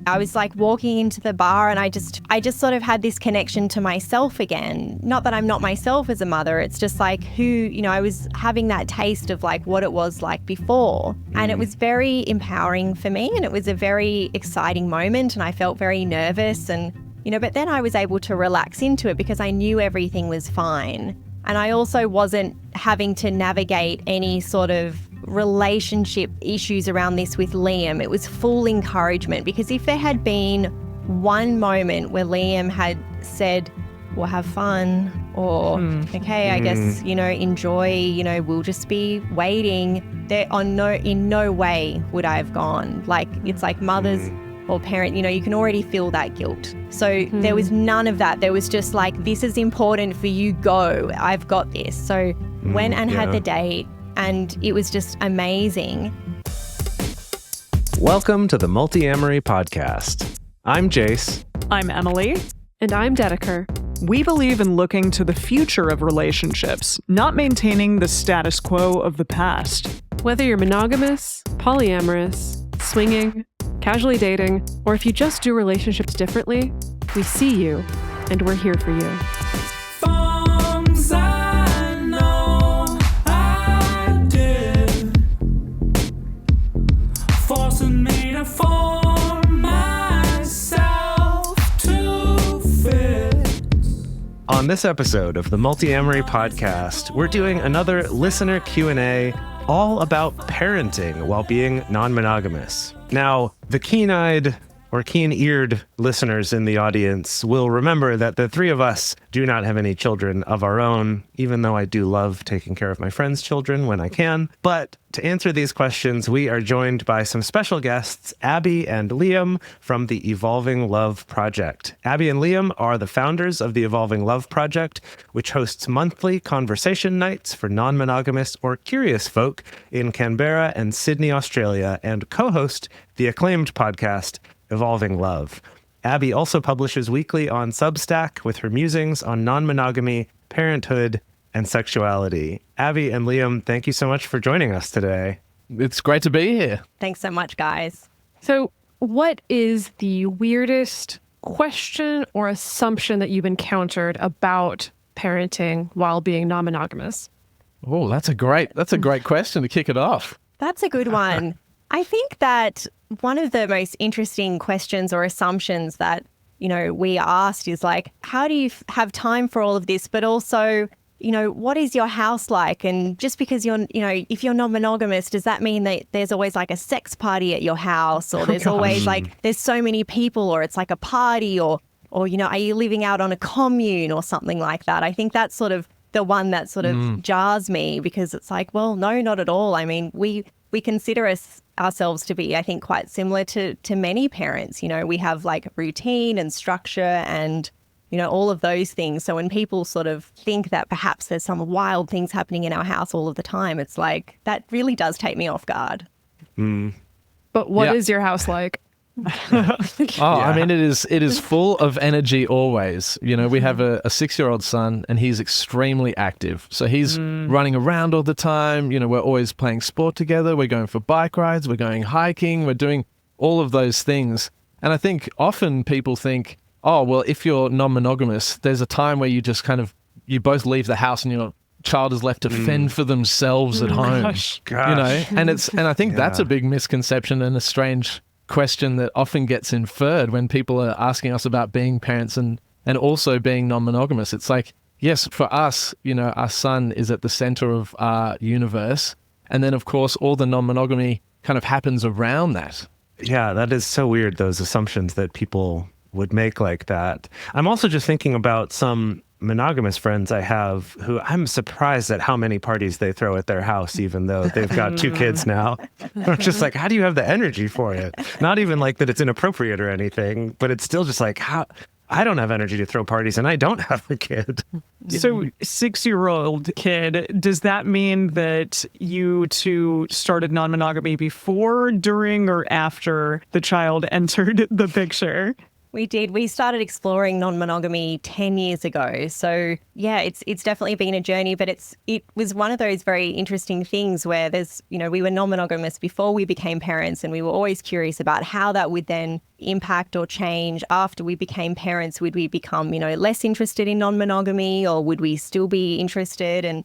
I was like walking into the bar and I just sort of had this connection to myself again. Not that I'm not myself as a mother, it's just like I was having that taste of like what it was like before. And it was very empowering for me, and it was a very exciting moment, and I felt very nervous and, but then I was able to relax into it because I knew everything was fine. And I also wasn't having to navigate any sort of relationship issues around this with Liam. It was full encouragement, because if there had been one moment where Liam had said, well, have fun, or okay, I guess, enjoy, we'll just be waiting, in no way would I have gone. Like, it's like mothers or parent, you can already feel that guilt. So there was none of that. There was just like, this is important for you, go, I've got this. So went and had the date, and it was just amazing. Welcome to the Multiamory podcast. I'm Jace. I'm Emily. And I'm Dedeker. We believe in looking to the future of relationships, not maintaining the status quo of the past. Whether you're monogamous, polyamorous, swinging, casually dating, or if you just do relationships differently, we see you, and we're here for you. On this episode of the Multiamory podcast, we're doing another listener Q&A all about parenting while being non-monogamous. Now, the keen-eyed or keen-eared listeners in the audience will remember that the three of us do not have any children of our own, even though I do love taking care of my friends' children when I can. But to answer these questions, we are joined by some special guests, Abbey and Liam from the Evolving Love Project. Abbey and Liam are the founders of the Evolving Love Project, which hosts monthly conversation nights for non-monogamous or curious folk in Canberra and Sydney, Australia, and co-host the acclaimed podcast, Evolving Love. Abbey also publishes weekly on Substack with her musings on non-monogamy, parenthood, and sexuality. Abbey and Liam, thank you so much for joining us today. It's great to be here. Thanks so much, guys. So, what is the weirdest question or assumption that you've encountered about parenting while being non-monogamous? Oh, that's a great question to kick it off. That's a good one. I think that one of the most interesting questions or assumptions that, we asked is like, how do you have time for all of this? But also, what is your house like? And just because if you're non-monogamous, does that mean that there's always like a sex party at your house, or there's always like, there's so many people, or it's like a party, or, are you living out on a commune or something like that? I think that's sort of the one that sort of jars me, because it's like, well, no, not at all. I mean, we consider ourselves to be, I think, quite similar to many parents. We have like routine and structure and, all of those things. So when people sort of think that perhaps there's some wild things happening in our house all of the time, it's like, that really does take me off guard. But what is your house like? I mean, it is full of energy always. We have a 6-year-old son, and he's extremely active. So he's running around all the time. We're always playing sport together. We're going for bike rides. We're going hiking. We're doing all of those things. And I think often people think, oh, well, if you're non-monogamous, there's a time where you just you both leave the house and your child is left to fend for themselves at home. Gosh. And I think that's a big misconception and a strange question that often gets inferred when people are asking us about being parents and also being non-monogamous. It's like, yes, for us, our son is at the center of our universe. And then, of course, all the non-monogamy kind of happens around that. Yeah, that is so weird, those assumptions that people would make like that. I'm also just thinking about some monogamous friends I have who I'm surprised at how many parties they throw at their house, even though they've got 2 kids now. I'm just like, how do you have the energy for it? Not even like that it's inappropriate or anything, but it's still just like, how I don't have energy to throw parties and I don't have a kid. So 6-year-old kid, does that mean that you two started non-monogamy before, during, or after the child entered the picture? We did. We started exploring non-monogamy 10 years ago. So yeah, it's definitely been a journey, but it was one of those very interesting things where we were non-monogamous before we became parents, and we were always curious about how that would then impact or change after we became parents. Would we become, less interested in non-monogamy, or would we still be interested? And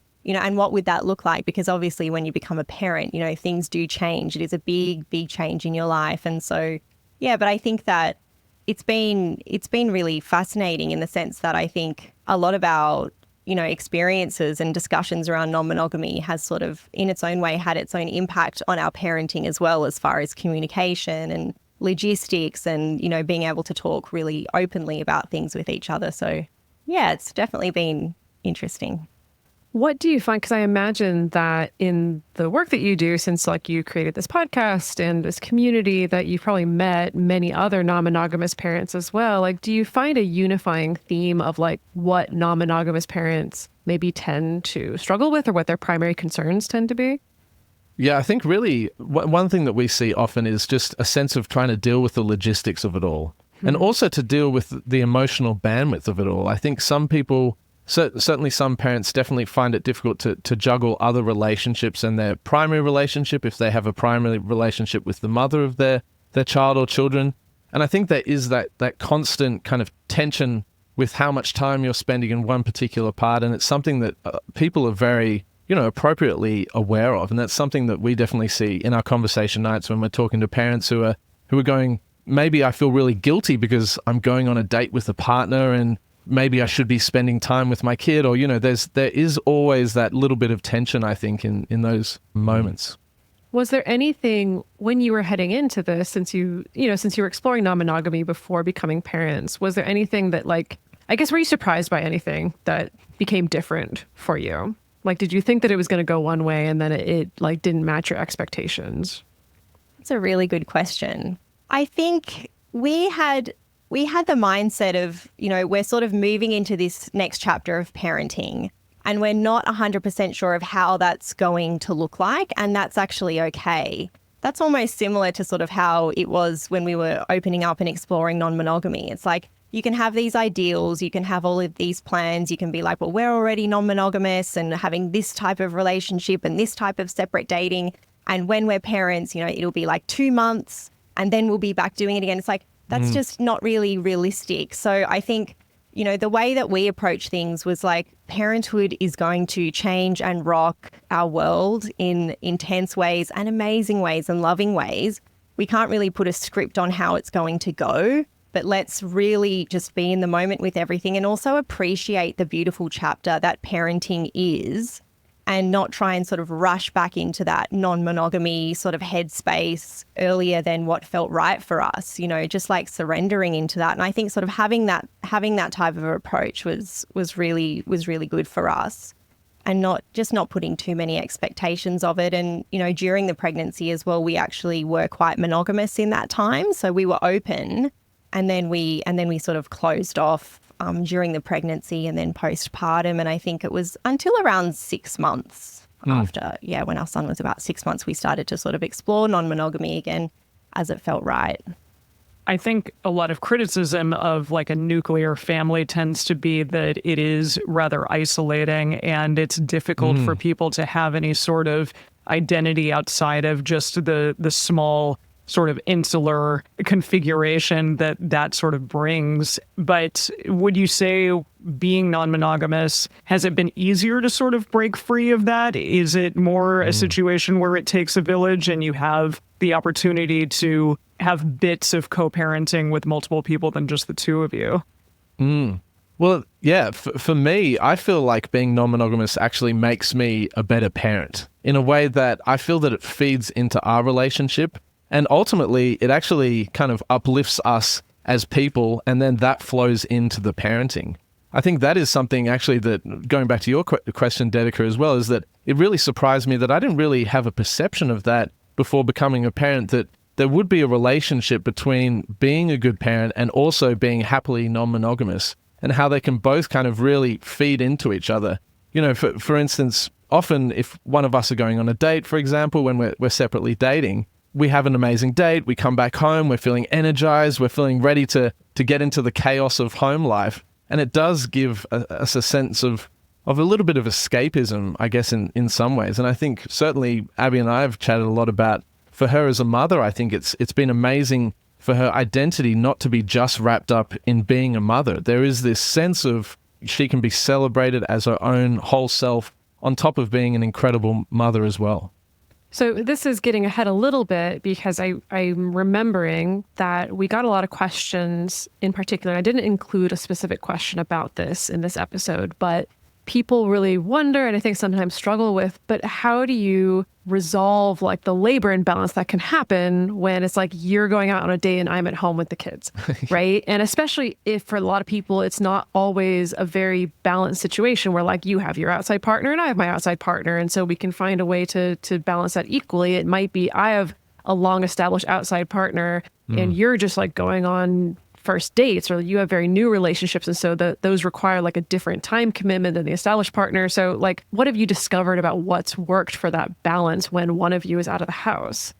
what would that look like? Because obviously when you become a parent, things do change. It is a big, big change in your life. And so, yeah, but I think that it's been really fascinating in the sense that I think a lot of our, experiences and discussions around non-monogamy has sort of in its own way had its own impact on our parenting as well, as far as communication and logistics and, being able to talk really openly about things with each other. So yeah, it's definitely been interesting. What do you find? Because I imagine that in the work that you do, since you created this podcast and this community, that you've probably met many other non-monogamous parents as well. Do you find a unifying theme of what non-monogamous parents maybe tend to struggle with, or what their primary concerns tend to be? Yeah, I think really one thing that we see often is just a sense of trying to deal with the logistics of it all, and also to deal with the emotional bandwidth of it all. I think some people, certainly some parents, definitely find it difficult to juggle other relationships and their primary relationship, if they have a primary relationship with the mother of their child or children. And I think there is that constant kind of tension with how much time you're spending in one particular part. And it's something that people are very, appropriately aware of. And that's something that we definitely see in our conversation nights when we're talking to parents who are going, maybe I feel really guilty because I'm going on a date with a partner, and maybe I should be spending time with my kid, or, there is always that little bit of tension, I think, in those moments. Was there anything when you were heading into this, since you were exploring non-monogamy before becoming parents, was there anything that were you surprised by anything that became different for you? Did you think that it was going to go one way and then it didn't match your expectations? That's a really good question. I think we had the mindset of, we're sort of moving into this next chapter of parenting, and we're not 100% sure of how that's going to look like. And that's actually okay. That's almost similar to sort of how it was when we were opening up and exploring non-monogamy. It's you can have these ideals, you can have all of these plans, you can be well, we're already non-monogamous and having this type of relationship and this type of separate dating. And when we're parents, it'll be 2 months and then we'll be back doing it again. It's that's just not really realistic. So I think, the way that we approach things was parenthood is going to change and rock our world in intense ways and amazing ways and loving ways. We can't really put a script on how it's going to go, but let's really just be in the moment with everything and also appreciate the beautiful chapter that parenting is, and not try and sort of rush back into that non-monogamy sort of headspace earlier than what felt right for us, just surrendering into that. And I think sort of having that type of approach was really good for us, and not putting too many expectations of it. And, during the pregnancy as well, we actually were quite monogamous in that time. So we were open, and then we sort of closed off during the pregnancy and then postpartum. And I think it was until around 6 months after, when our son was about 6 months, we started to sort of explore non-monogamy again as it felt right. I think a lot of criticism of a nuclear family tends to be that it is rather isolating, and it's difficult for people to have any sort of identity outside of just the small sort of insular configuration that sort of brings. But would you say, being non-monogamous, has it been easier to sort of break free of that? Is it more a situation where it takes a village and you have the opportunity to have bits of co-parenting with multiple people than just the two of you? Well, yeah, for me, I feel like being non-monogamous actually makes me a better parent in a way that I feel that it feeds into our relationship. And ultimately, it actually kind of uplifts us as people, and then that flows into the parenting. I think that is something actually that, going back to your question, Dedeka, as well, is that it really surprised me that I didn't really have a perception of that before becoming a parent, that there would be a relationship between being a good parent and also being happily non-monogamous, and how they can both kind of really feed into each other. For instance, often if one of us are going on a date, for example, when we're separately dating, we have an amazing date, we come back home, we're feeling energized, we're feeling ready to to get into the chaos of home life. And it does give us a sense of a little bit of escapism, I guess, in some ways. And I think certainly Abbey and I have chatted a lot about, for her as a mother, I think it's been amazing for her identity not to be just wrapped up in being a mother. There is this sense of she can be celebrated as her own whole self on top of being an incredible mother as well. So this is getting ahead a little bit because I'm remembering that we got a lot of questions in particular. I didn't include a specific question about this in this episode, but people really wonder, and I think sometimes struggle with, but how do you resolve like the labor imbalance that can happen when it's like you're going out on a date and I'm at home with the kids, right? And especially if for a lot of people, it's not always a very balanced situation where like you have your outside partner and I have my outside partner. And so we can find a way to balance that equally. It might be I have a long established outside partner and you're just like going on first dates, or you have very new relationships, and so those require like a different time commitment than the established partner. So like, what have you discovered about what's worked for that balance when one of you is out of the house?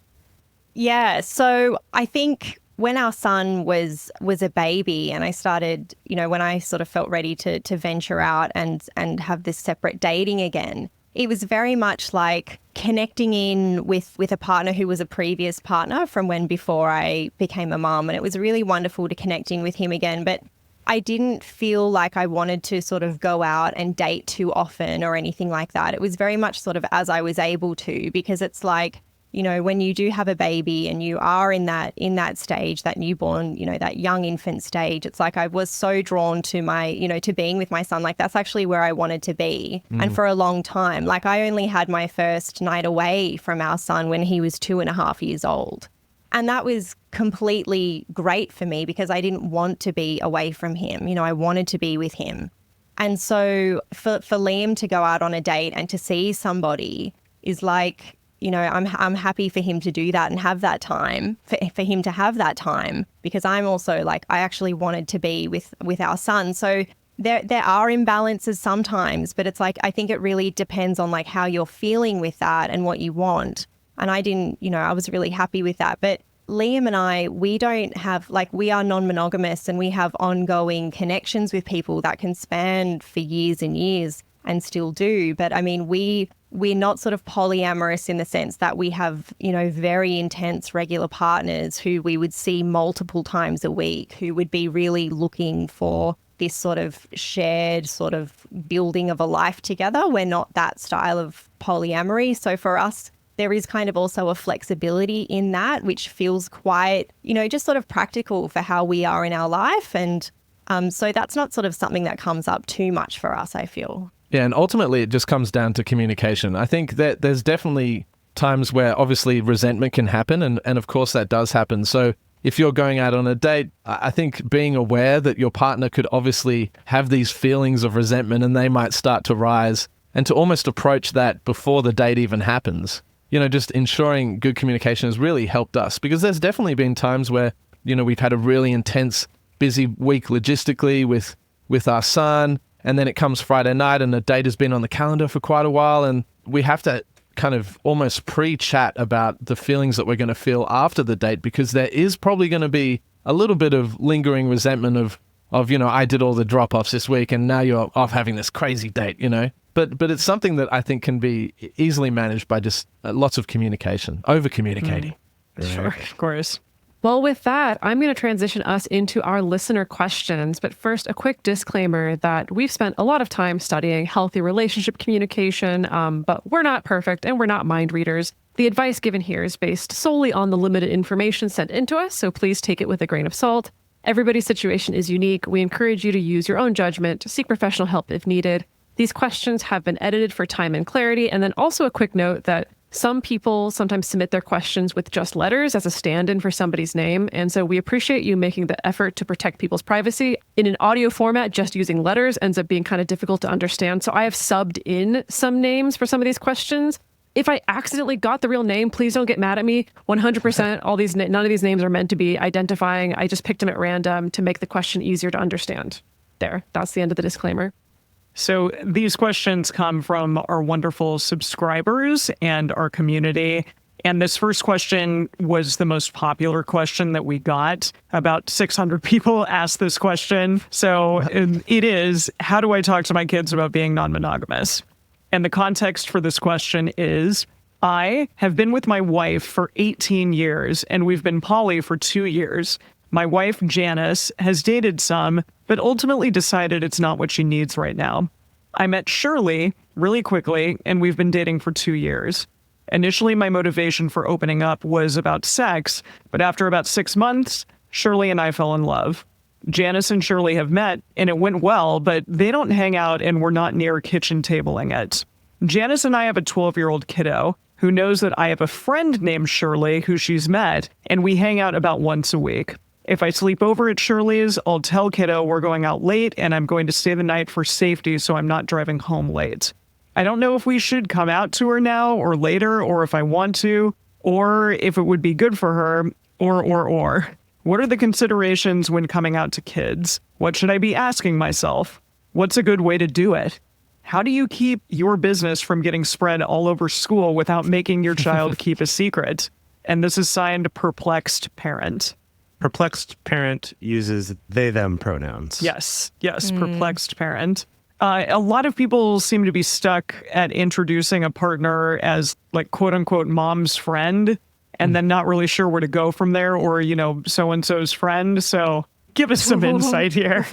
Yeah, so I think when our son was a baby and I started, when I sort of felt ready to venture out and have this separate dating again, it was very much like connecting in with a partner who was a previous partner from when before I became a mum. And it was really wonderful to connect in with him again. But I didn't feel like I wanted to sort of go out and date too often or anything like that. It was very much sort of as I was able to, because it's like, when you do have a baby and you are in that stage, that newborn, that young infant stage, it's like I was so drawn to my, to being with my son. Like that's actually where I wanted to be. And for a long time, like I only had my first night away from our son when he was 2.5 years old. And that was completely great for me because I didn't want to be away from him. I wanted to be with him. And so for Liam to go out on a date and to see somebody is like, I'm happy for him to do that and have that time, for him to have that time, because I'm also like, I actually wanted to be with our son. So there are imbalances sometimes, but it's like, I think it really depends on like how you're feeling with that and what you want. And I didn't, I was really happy with that. But Liam and I, we don't have, like, we are non-monogamous and we have ongoing connections with people that can span for years and years and still do. But I mean, we're not sort of polyamorous in the sense that we have, very intense regular partners who we would see multiple times a week, who would be really looking for this sort of shared sort of building of a life together. We're not that style of polyamory. So for us, there is kind of also a flexibility in that, which feels quite, just sort of practical for how we are in our life. And so that's not sort of something that comes up too much for us, I feel. Yeah, and ultimately it just comes down to communication. I think that there's definitely times where obviously resentment can happen, and of course that does happen. So if you're going out on a date, I think being aware that your partner could obviously have these feelings of resentment and they might start to rise, and to almost approach that before the date even happens. Just ensuring good communication has really helped us, because there's definitely been times where, we've had a really intense, busy week logistically with our son, and then it comes Friday night and the date has been on the calendar for quite a while, and we have to kind of almost pre-chat about the feelings that we're going to feel after the date, because there is probably going to be a little bit of lingering resentment of I did all the drop-offs this week and now you're off having this crazy date, But it's something that I think can be easily managed by just lots of communication, over-communicating. Sure, of course. Well, with that, I'm going to transition us into our listener questions. But first, a quick disclaimer that we've spent a lot of time studying healthy relationship communication, but we're not perfect and we're not mind readers. The advice given here is based solely on the limited information sent into us, so please take it with a grain of salt. Everybody's situation is unique. We encourage you to use your own judgment, seek professional help if needed. These questions have been edited for time and clarity. And then also a quick note that some people sometimes submit their questions with just letters as a stand-in for somebody's name. And so we appreciate you making the effort to protect people's privacy. In an audio format, just using letters ends up being kind of difficult to understand. So I have subbed in some names for some of these questions. If I accidentally got the real name, please don't get mad at me. 100%, none of these names are meant to be identifying. I just picked them at random to make the question easier to understand. There, that's the end of the disclaimer. So these questions come from our wonderful subscribers and our community. And this first question was the most popular question that we got. About 600 people asked this question. So it is, how do I talk to my kids about being non-monogamous? And the context for this question is, I have been with my wife for 18 years, and we've been poly for 2 years. My wife, Janice, has dated some, but ultimately decided it's not what she needs right now. I met Shirley really quickly, and we've been dating for 2 years. Initially, my motivation for opening up was about sex, but after about 6 months, Shirley and I fell in love. Janice and Shirley have met, and it went well, but they don't hang out and we're not near kitchen tabling it. Janice and I have a 12-year-old kiddo who knows that I have a friend named Shirley who she's met, and we hang out about once a week. If I sleep over at Shirley's, I'll tell kiddo we're going out late and I'm going to stay the night for safety so I'm not driving home late. I don't know if we should come out to her now or later, or if I want to, or if it would be good for her, or. What are the considerations when coming out to kids? What should I be asking myself? What's a good way to do it? How do you keep your business from getting spread all over school without making your child keep a secret? And this is signed Perplexed Parent. Perplexed Parent uses they, them pronouns. Yes, Perplexed Parent. A lot of people seem to be stuck at introducing a partner as like quote unquote mom's friend and then not really sure where to go from there, or, you know, so-and-so's friend. So give us some insight here.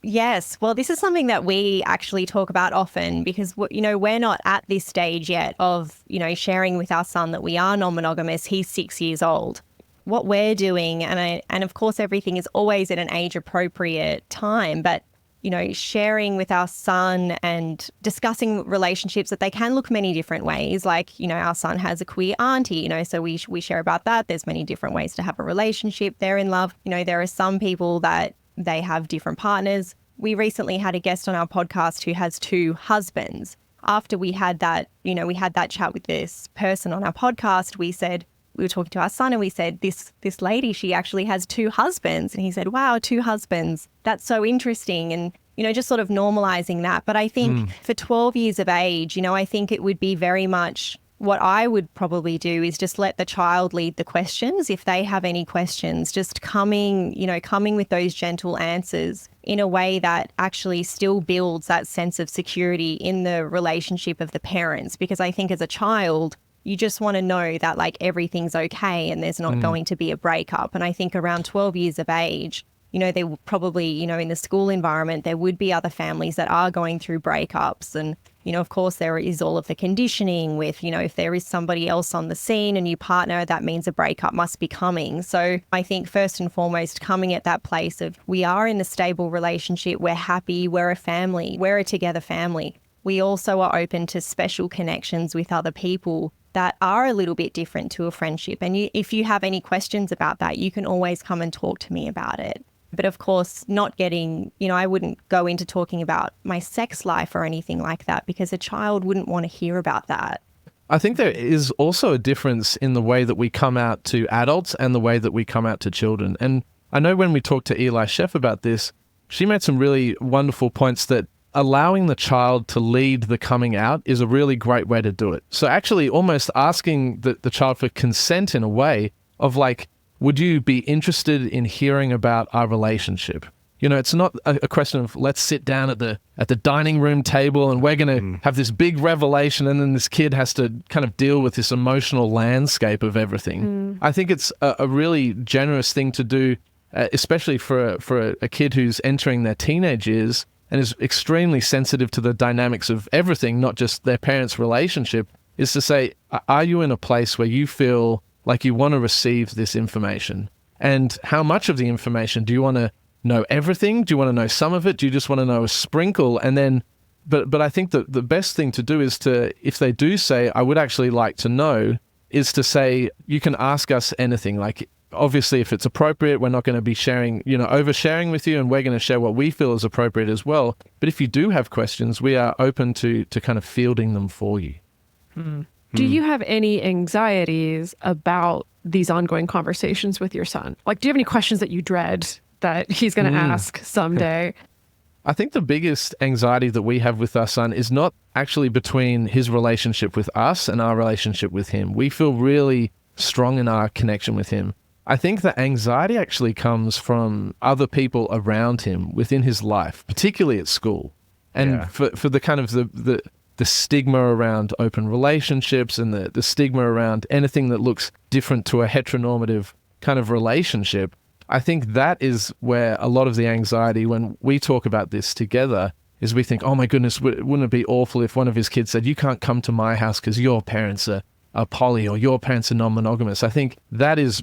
Yes. Well, this is something that we actually talk about often because, you know, we're not at this stage yet of, you know, sharing with our son that we are non-monogamous. He's 6 years old. What we're doing, and of course, everything is always at an age-appropriate time, but you know, sharing with our son and discussing relationships that they can look many different ways. Like, you know, our son has a queer auntie, you know, so we share about that. There's many different ways to have a relationship. They're in love. You know, there are some people that they have different partners. We recently had a guest on our podcast who has 2 husbands. After we had that, you know, we had that chat with this person on our podcast, we were talking to our son and we said, this lady, she actually has 2 husbands. And he said, wow, 2 husbands. That's so interesting. And, you know, just sort of normalizing that. But I think for 12 years of age, you know, I think it would be very much what I would probably do is just let the child lead the questions. If they have any questions, just coming with those gentle answers in a way that actually still builds that sense of security in the relationship of the parents. Because I think as a child, you just want to know that like everything's okay and there's not going to be a breakup. And I think around 12 years of age, you know, they will probably, you know, in the school environment, there would be other families that are going through breakups. And, you know, of course, there is all of the conditioning with, you know, if there is somebody else on the scene, a new partner, that means a breakup must be coming. So I think first and foremost, coming at that place of we are in a stable relationship, we're happy, we're a family, we're a together family. We also are open to special connections with other people that are a little bit different to a friendship. And if you have any questions about that, you can always come and talk to me about it. But of course, not getting, you know, I wouldn't go into talking about my sex life or anything like that because a child wouldn't want to hear about that. I think there is also a difference in the way that we come out to adults and the way that we come out to children. And I know when we talked to Eli Sheff about this, she made some really wonderful points that allowing the child to lead the coming out is a really great way to do it. So actually almost asking the child for consent in a way of like, would you be interested in hearing about our relationship? You know, it's not a question of let's sit down at the dining room table and we're going to have this big revelation and then this kid has to kind of deal with this emotional landscape of everything. I think it's a really generous thing to do, especially for a kid who's entering their teenage years and is extremely sensitive to the dynamics of everything, not just their parents' relationship, is to say, are you in a place where you feel like you want to receive this information? And how much of the information? Do you want to know everything? Do you want to know some of it? Do you just want to know a sprinkle? And then, but I think that the best thing to do is to, if they do say, I would actually like to know, is to say, you can ask us anything. Like, obviously, if it's appropriate, we're not going to be sharing, you know, oversharing with you, and we're going to share what we feel is appropriate as well. But if you do have questions, we are open to kind of fielding them for you. Do you have any anxieties about these ongoing conversations with your son? Like, do you have any questions that you dread that he's going to ask someday? I think the biggest anxiety that we have with our son is not actually between his relationship with us and our relationship with him. We feel really strong in our connection with him. I think the anxiety actually comes from other people around him within his life, particularly at school. And for the kind of the stigma around open relationships and the stigma around anything that looks different to a heteronormative kind of relationship, I think that is where a lot of the anxiety when we talk about this together is we think, oh my goodness, wouldn't it be awful if one of his kids said, you can't come to my house because your parents are poly or your parents are non-monogamous. I think that is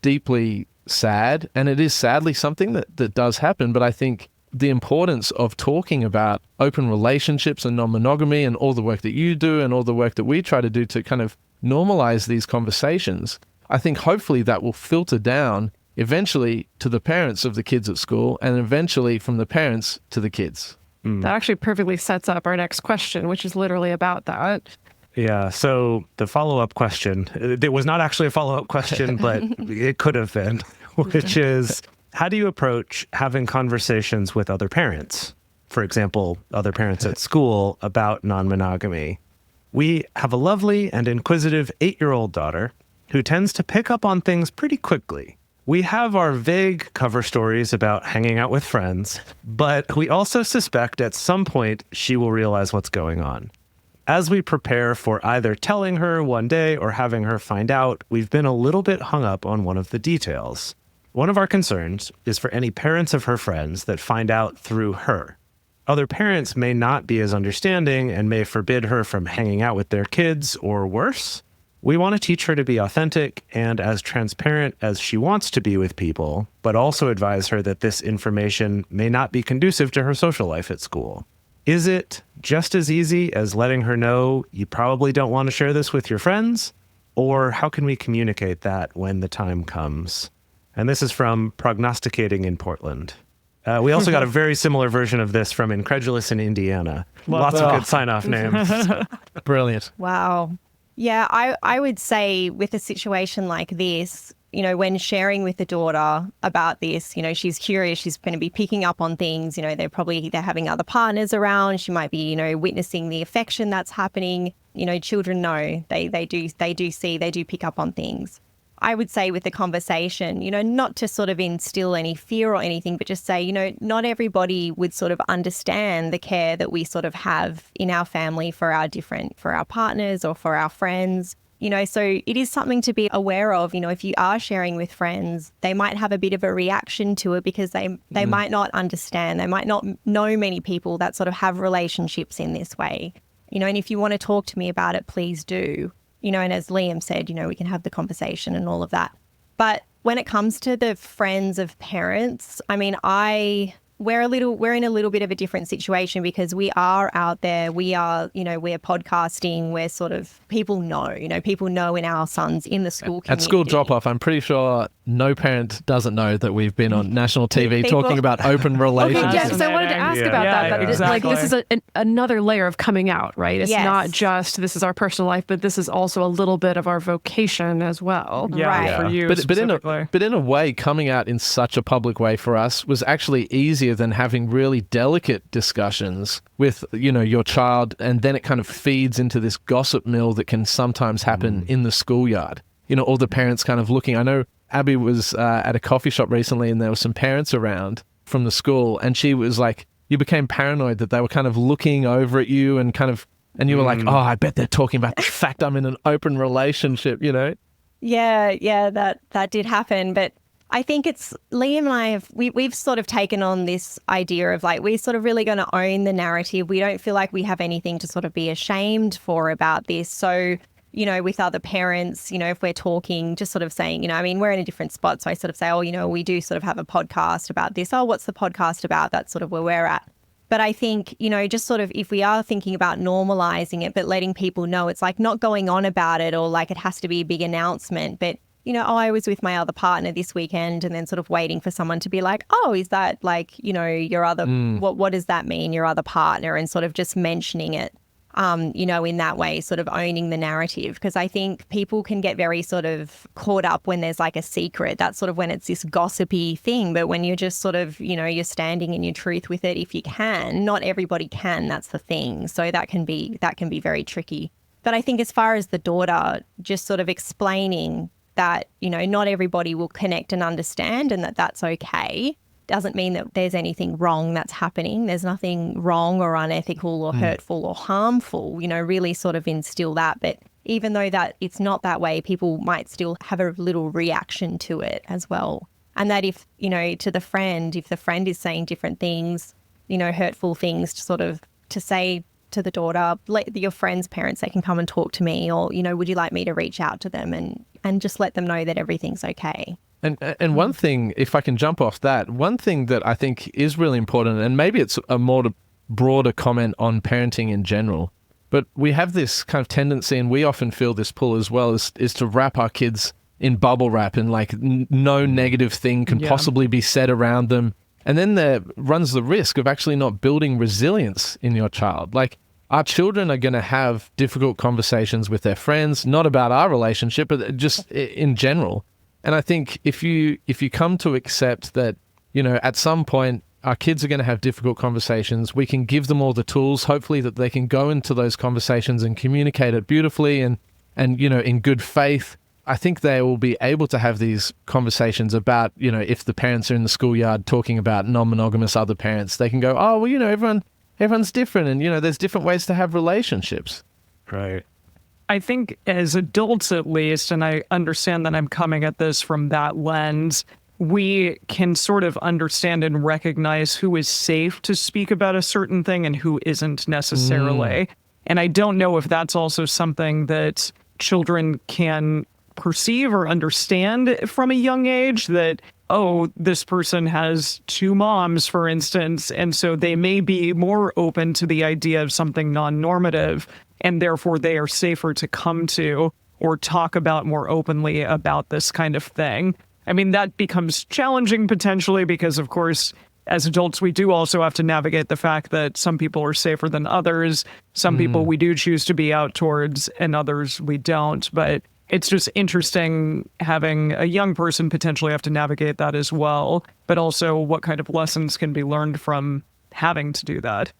deeply sad, and it is sadly something that does happen, but I think the importance of talking about open relationships and non-monogamy and all the work that you do and all the work that we try to do to kind of normalize these conversations, I think hopefully that will filter down eventually to the parents of the kids at school and eventually from the parents to the kids. That actually perfectly sets up our next question, which is literally about that. Yeah. So the follow-up question, it was not actually a follow-up question, but it could have been, which is, how do you approach having conversations with other parents? For example, other parents at school about non-monogamy. We have a lovely and inquisitive 8-year-old daughter who tends to pick up on things pretty quickly. We have our vague cover stories about hanging out with friends, but we also suspect at some point she will realize what's going on. As we prepare for either telling her one day or having her find out, we've been a little bit hung up on one of the details. One of our concerns is for any parents of her friends that find out through her. Other parents may not be as understanding and may forbid her from hanging out with their kids, or worse. We want to teach her to be authentic and as transparent as she wants to be with people, but also advise her that this information may not be conducive to her social life at school. Is it just as easy as letting her know you probably don't want to share this with your friends? Or how can we communicate that when the time comes? And this is from Prognosticating in Portland. We also got a very similar version of this from Incredulous in Indiana. Lots of good sign-off names. Brilliant. Wow. Yeah, I would say with a situation like this, when sharing with the daughter about this, she's curious, she's going to be picking up on things, they're having other partners around. She might be, witnessing the affection that's happening. Children know, they do pick up on things. I would say with the conversation, not to sort of instill any fear or anything, but just say, not everybody would sort of understand the care that we sort of have in our family for our partners or for our friends. So it is something to be aware of. If you are sharing with friends, they might have a bit of a reaction to it because they might not understand. They might not know many people that sort of have relationships in this way. And if you want to talk to me about it, please do. And as Liam said, we can have the conversation and all of that. But when it comes to the friends of parents, I mean, we're in a little bit of a different situation because we are out there. We are, we're podcasting. We're sort of, people know in our sons in the school community. At school drop-off, I'm pretty sure no parent doesn't know that we've been on national TV talking about open relationships. Yeah, so I wanted to ask about that. But exactly. This is another layer of coming out, right? It's not just this is our personal life, but this is also a little bit of our vocation as well. Yeah, right. For you but in a way, coming out in such a public way for us was actually easier than having really delicate discussions with, your child, and then it kind of feeds into this gossip mill that can sometimes happen in the schoolyard. All the parents kind of looking. I know Abbey was at a coffee shop recently and there were some parents around from the school, and she was like, you became paranoid that they were kind of looking over at you and you were like, oh, I bet they're talking about the fact I'm in an open relationship, Yeah, that did happen. But I think it's Liam and I we've sort of taken on this idea of we're sort of really going to own the narrative. We don't feel like we have anything to sort of be ashamed for about this. So, with other parents, if we're talking, just sort of saying, we're in a different spot. So I sort of say, oh, we do sort of have a podcast about this. Oh, what's the podcast about? That's sort of where we're at. But I think, just sort of if we are thinking about normalizing it, but letting people know, it's not going on about it or it has to be a big announcement, but I was with my other partner this weekend, and then sort of waiting for someone to be like, oh, is that your other, what does that mean, your other partner, and sort of just mentioning it. in that way, sort of owning the narrative. Because I think people can get very sort of caught up when there's like a secret. That's sort of when it's this gossipy thing. But when you're just sort of, you're standing in your truth with it, if you can, not everybody can. That's the thing. So that can be very tricky. But I think as far as the daughter, just sort of explaining that, not everybody will connect and understand, and that that's okay. Doesn't mean that there's anything wrong that's happening. There's nothing wrong or unethical or hurtful or harmful, really sort of instill that. But even though that it's not that way, people might still have a little reaction to it as well. And that if, to the friend, if the friend is saying different things, hurtful things to say to the daughter, let your friend's parents, they can come and talk to me, or, would you like me to reach out to them and just let them know that everything's okay. And one thing, if I can jump off that, one thing that I think is really important, and maybe it's a more broader comment on parenting in general, but we have this kind of tendency, and we often feel this pull as well, is to wrap our kids in bubble wrap, and like no negative thing can possibly be said around them. And then there runs the risk of actually not building resilience in your child. Like, our children are going to have difficult conversations with their friends, not about our relationship, but just in general. And I think if you come to accept that, at some point our kids are going to have difficult conversations, we can give them all the tools, hopefully, that they can go into those conversations and communicate it beautifully and in good faith. I think they will be able to have these conversations about, if the parents are in the schoolyard talking about non-monogamous other parents, they can go, oh, well, everyone's different, and, there's different ways to have relationships. Right. I think as adults, at least, and I understand that I'm coming at this from that lens, we can sort of understand and recognize who is safe to speak about a certain thing and who isn't necessarily. And I don't know if that's also something that children can perceive or understand from a young age, that, oh, this person has two moms, for instance, and so they may be more open to the idea of something non-normative, and therefore they are safer to come to or talk about more openly about this kind of thing. I mean, that becomes challenging potentially because, of course, as adults, we do also have to navigate the fact that some people are safer than others. Some people we do choose to be out towards, and others we don't. But it's just interesting having a young person potentially have to navigate that as well, but also what kind of lessons can be learned from having to do that.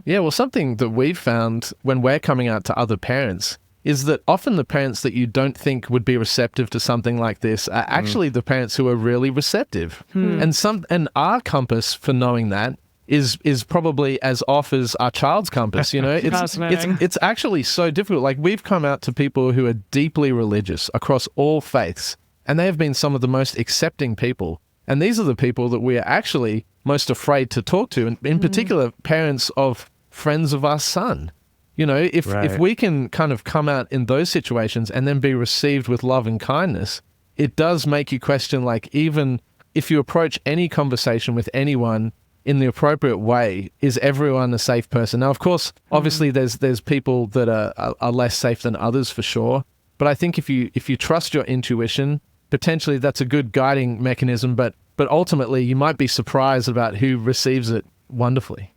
Yeah, well, something that we've found when we're coming out to other parents is that often the parents that you don't think would be receptive to something like this are actually the parents who are really receptive. And our compass for knowing that is probably as off as our child's compass. It's actually so difficult. Like, we've come out to people who are deeply religious across all faiths, and they have been some of the most accepting people. And these are the people that we are actually most afraid to talk to, and in particular, parents of friends of our son. If we can kind of come out in those situations and then be received with love and kindness, it does make you question, like, even if you approach any conversation with anyone in the appropriate way, is everyone a safe person? Now, of course, obviously there's people that are less safe than others for sure. But I think if you trust your intuition, potentially that's a good guiding mechanism, but ultimately you might be surprised about who receives it wonderfully.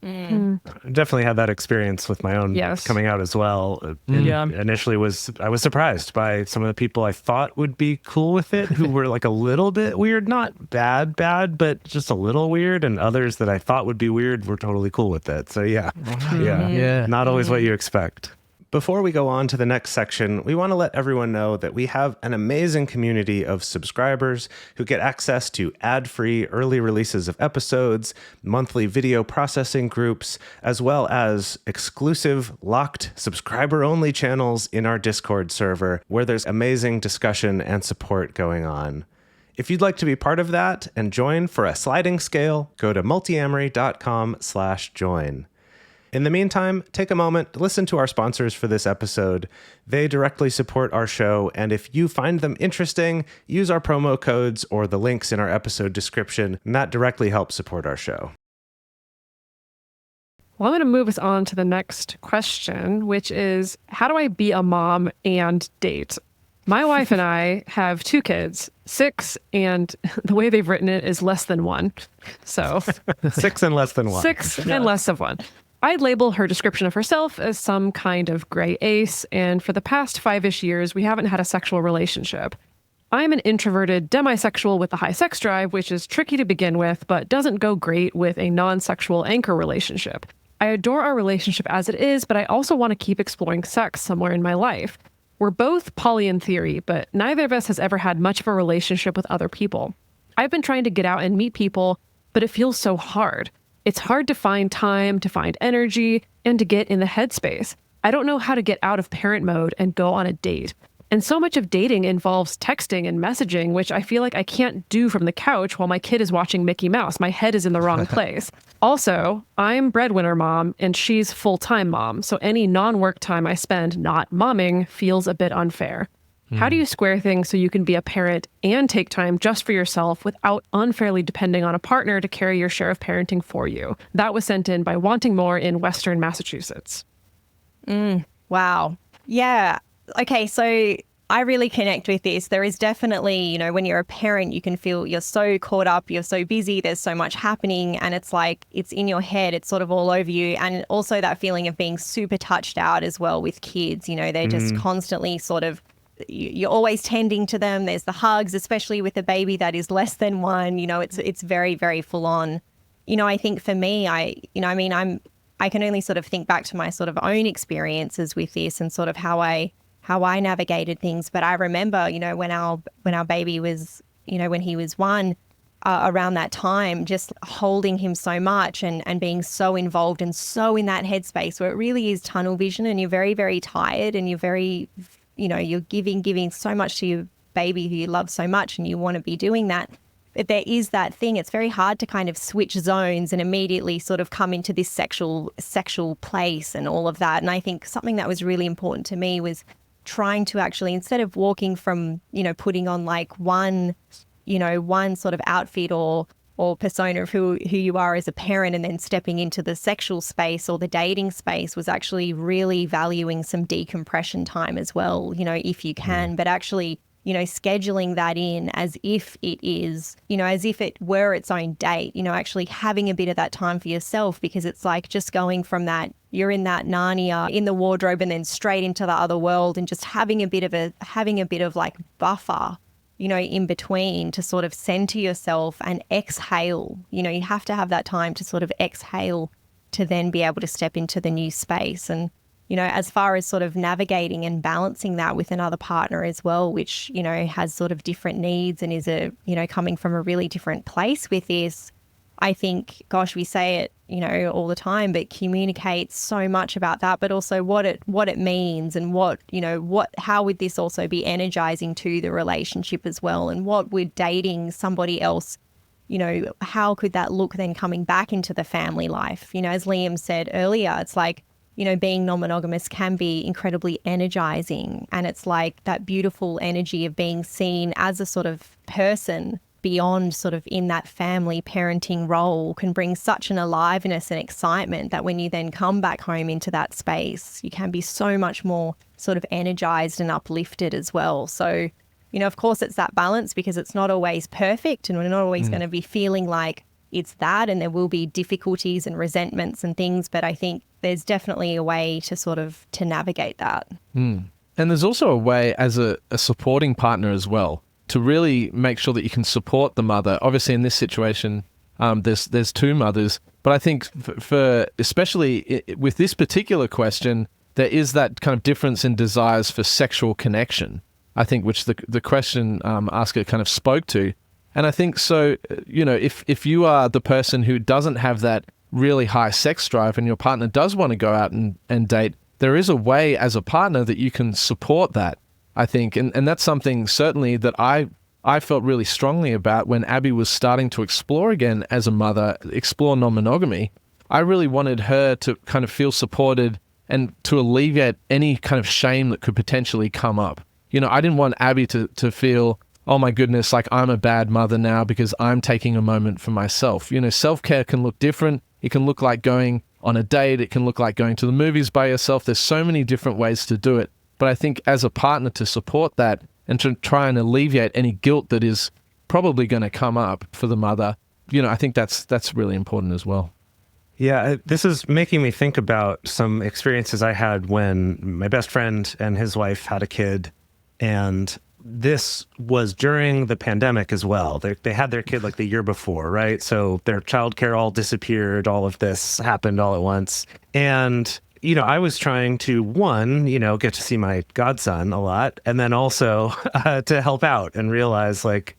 Definitely had that experience with my own coming out as well. Initially I was surprised by some of the people I thought would be cool with it, who were like a little bit weird, not bad, but just a little weird, and others that I thought would be weird were totally cool with it. So not always what you expect. Before we go on to the next section, we want to let everyone know that we have an amazing community of subscribers who get access to ad-free early releases of episodes, monthly video processing groups, as well as exclusive, locked, subscriber-only channels in our Discord server, where there's amazing discussion and support going on. If you'd like to be part of that and join for a sliding scale, go to multiamory.com/join. In the meantime, take a moment to listen to our sponsors for this episode. They directly support our show, and if you find them interesting, use our promo codes or the links in our episode description, and that directly helps support our show. Well, I'm going to move us on to the next question, which is, how do I be a mom and date? My wife and I have 2 kids, 6, and the way they've written it is less than 1. So 6 and less than 1. 6 and less of 1. I'd label her description of herself as some kind of gray ace, and for the past 5-ish years, we haven't had a sexual relationship. I'm an introverted demisexual with a high sex drive, which is tricky to begin with, but doesn't go great with a non-sexual anchor relationship. I adore our relationship as it is, but I also want to keep exploring sex somewhere in my life. We're both poly in theory, but neither of us has ever had much of a relationship with other people. I've been trying to get out and meet people, but it feels so hard. It's hard to find time, to find energy, and to get in the headspace. I don't know how to get out of parent mode and go on a date. And so much of dating involves texting and messaging, which I feel like I can't do from the couch while my kid is watching Mickey Mouse. My head is in the wrong place. Also, I'm breadwinner mom and she's full-time mom, so any non-work time I spend not momming feels a bit unfair. How do you square things so you can be a parent and take time just for yourself without unfairly depending on a partner to carry your share of parenting for you? That was sent in by Wanting More in Western Massachusetts. Wow. Yeah. Okay, so I really connect with this. There is definitely, you know, when you're a parent, you can feel you're so caught up, you're so busy, there's so much happening, and it's like it's in your head, it's sort of all over you. And also that feeling of being super touched out as well with kids. You know, they're just constantly sort of, you're always tending to them. There's the hugs, especially with a baby that is less than one. You know, it's very, very full on. You know, I think for me, I can only sort of think back to my sort of own experiences with this and sort of how I navigated things. But I remember, you know, when our baby was, you know, when he was one, around that time, just holding him so much and being so involved and so in that headspace where it really is tunnel vision and you're very, very tired and you're very, you know, you're giving so much to your baby who you love so much and you want to be doing that. But there is that thing. It's very hard to kind of switch zones and immediately sort of come into this sexual place and all of that. And I think something that was really important to me was trying to actually, instead of walking from, you know, putting on like one sort of outfit or persona of who you are as a parent and then stepping into the sexual space or the dating space, was actually really valuing some decompression time as well, you know, if you can, but actually, you know, scheduling that in as if it is, you know, as if it were its own date, you know, actually having a bit of that time for yourself, because it's like just going from that, you're in that Narnia in the wardrobe and then straight into the other world, and just having a bit of like buffer, you know, in between to sort of center yourself and exhale. You know, you have to have that time to sort of exhale to then be able to step into the new space. And, you know, as far as sort of navigating and balancing that with another partner as well, which, you know, has sort of different needs and is coming from a really different place with this, I think, gosh, we say it, you know, all the time, but communicate so much about that, but also what it means and how would this also be energizing to the relationship as well, and what would dating somebody else, you know, how could that look then coming back into the family life? You know, as Liam said earlier, it's like, you know, being non-monogamous can be incredibly energizing, and it's like that beautiful energy of being seen as a sort of person beyond sort of in that family parenting role can bring such an aliveness and excitement that when you then come back home into that space, you can be so much more sort of energized and uplifted as well. So, you know, of course it's that balance, because it's not always perfect and we're not always going to be feeling like it's that, and there will be difficulties and resentments and things, but I think there's definitely a way to sort of to navigate that. And there's also a way as a supporting partner as well, to really make sure that you can support the mother. Obviously, in this situation, there's two mothers, but I think for especially with this particular question, there is that kind of difference in desires for sexual connection, I think, which the question asker kind of spoke to. And I think so, you know, if you are the person who doesn't have that really high sex drive and your partner does want to go out and date, there is a way as a partner that you can support that, I think. And that's something certainly that I felt really strongly about when Abbey was starting to explore again as a mother, explore non-monogamy. I really wanted her to kind of feel supported and to alleviate any kind of shame that could potentially come up. You know, I didn't want Abbey to feel, oh my goodness, like I'm a bad mother now because I'm taking a moment for myself. You know, self-care can look different. It can look like going on a date. It can look like going to the movies by yourself. There's so many different ways to do it. But I think as a partner, to support that and to try and alleviate any guilt that is probably going to come up for the mother, you know, I think that's really important as well. Yeah, this is making me think about some experiences I had when my best friend and his wife had a kid. And this was during the pandemic as well. They had their kid like the year before, right? So their childcare all disappeared. All of this happened all at once. And, I was trying to, one, get to see my godson a lot. And then also to help out and realize like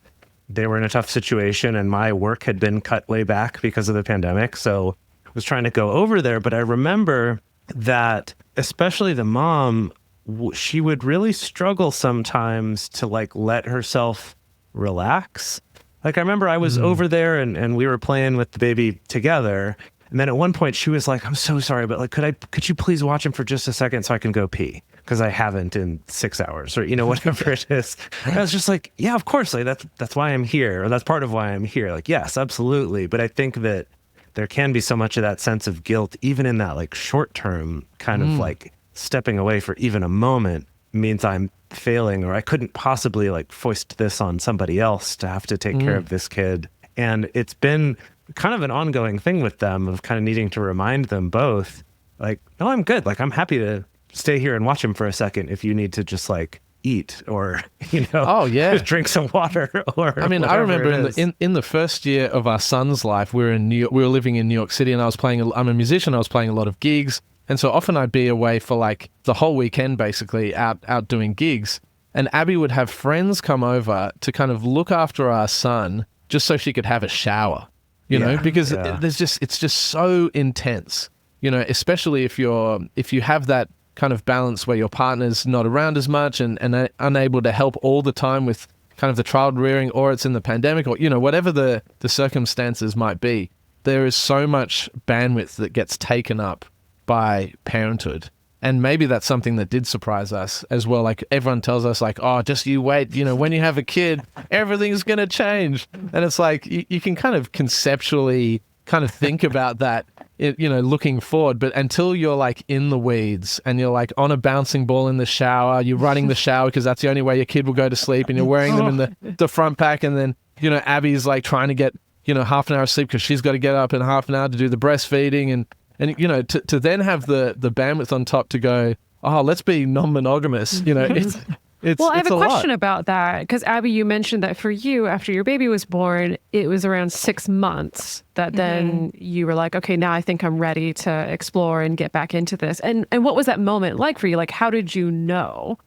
they were in a tough situation and my work had been cut way back because of the pandemic. So I was trying to go over there. But I remember that especially the mom, she would really struggle sometimes to like let herself relax. Like I remember I was over there and we were playing with the baby together. And then at one point she was like, I'm so sorry, but like, could you please watch him for just a second so I can go pee? Because I haven't in 6 hours or, whatever it is. And I was just like, yeah, of course. Like that's why I'm here. Or that's part of why I'm here. Like, yes, absolutely. But I think that there can be so much of that sense of guilt, even in that like short term kind of like stepping away for even a moment means I'm failing, or I couldn't possibly like foist this on somebody else to have to take care of this kid. And it's been kind of an ongoing thing with them of kind of needing to remind them both like, no, I'm good. Like, I'm happy to stay here and watch him for a second if you need to just like eat or, oh yeah, drink some water or I mean, I remember in the first year of our son's life, we were living in New York City, and I'm a musician. I was playing a lot of gigs. And so often I'd be away for like the whole weekend, basically out doing gigs. And Abby would have friends come over to kind of look after our son just so she could have a shower, because it's just so intense, especially if you have that kind of balance where your partner's not around as much and unable to help all the time with kind of the child rearing, or it's in the pandemic, or, whatever the circumstances might be. There is so much bandwidth that gets taken up by parenthood. And maybe that's something that did surprise us as well. Like everyone tells us like, oh, just you wait, when you have a kid, everything's going to change. And it's like, you can kind of conceptually kind of think about that, looking forward. But until you're like in the weeds and you're like on a bouncing ball in the shower, you're running the shower because that's the only way your kid will go to sleep, and you're wearing them in the front pack. And then, Abby's like trying to get, half an hour of sleep because she's got to get up in half an hour to do the breastfeeding. And to then have the bandwidth on top to go, oh, let's be non-monogamous, it's well, I have a question lot. about that, because Abby, you mentioned that for you, after your baby was born, it was around 6 months that then you were like, okay, now I think I'm ready to explore and get back into this. And what was that moment like for you? Like, how did you know?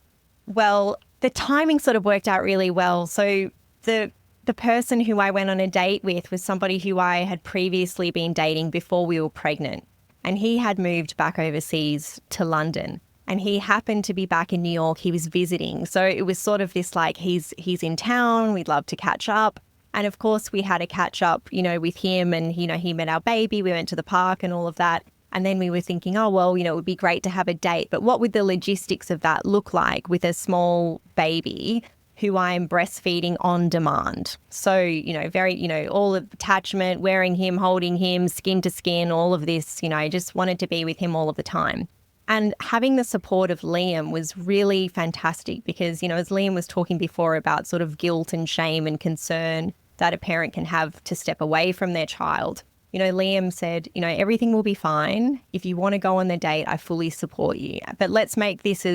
Well, the timing sort of worked out really well. So the person who I went on a date with was somebody who I had previously been dating before we were pregnant. And he had moved back overseas to London, and he happened to be back in New York. He was visiting. So it was sort of this like, he's in town, we'd love to catch up. And of course we had a catch up, with him, and, he met our baby. We went to the park and all of that. And then we were thinking, oh, well, it would be great to have a date. But what would the logistics of that look like with a small baby who I'm breastfeeding on demand? So, very, all of attachment, wearing him, holding him, skin to skin, all of this, I just wanted to be with him all of the time. And having the support of Liam was really fantastic because, as Liam was talking before about sort of guilt and shame and concern that a parent can have to step away from their child, Liam said, everything will be fine. If you want to go on the date, I fully support you. But let's make this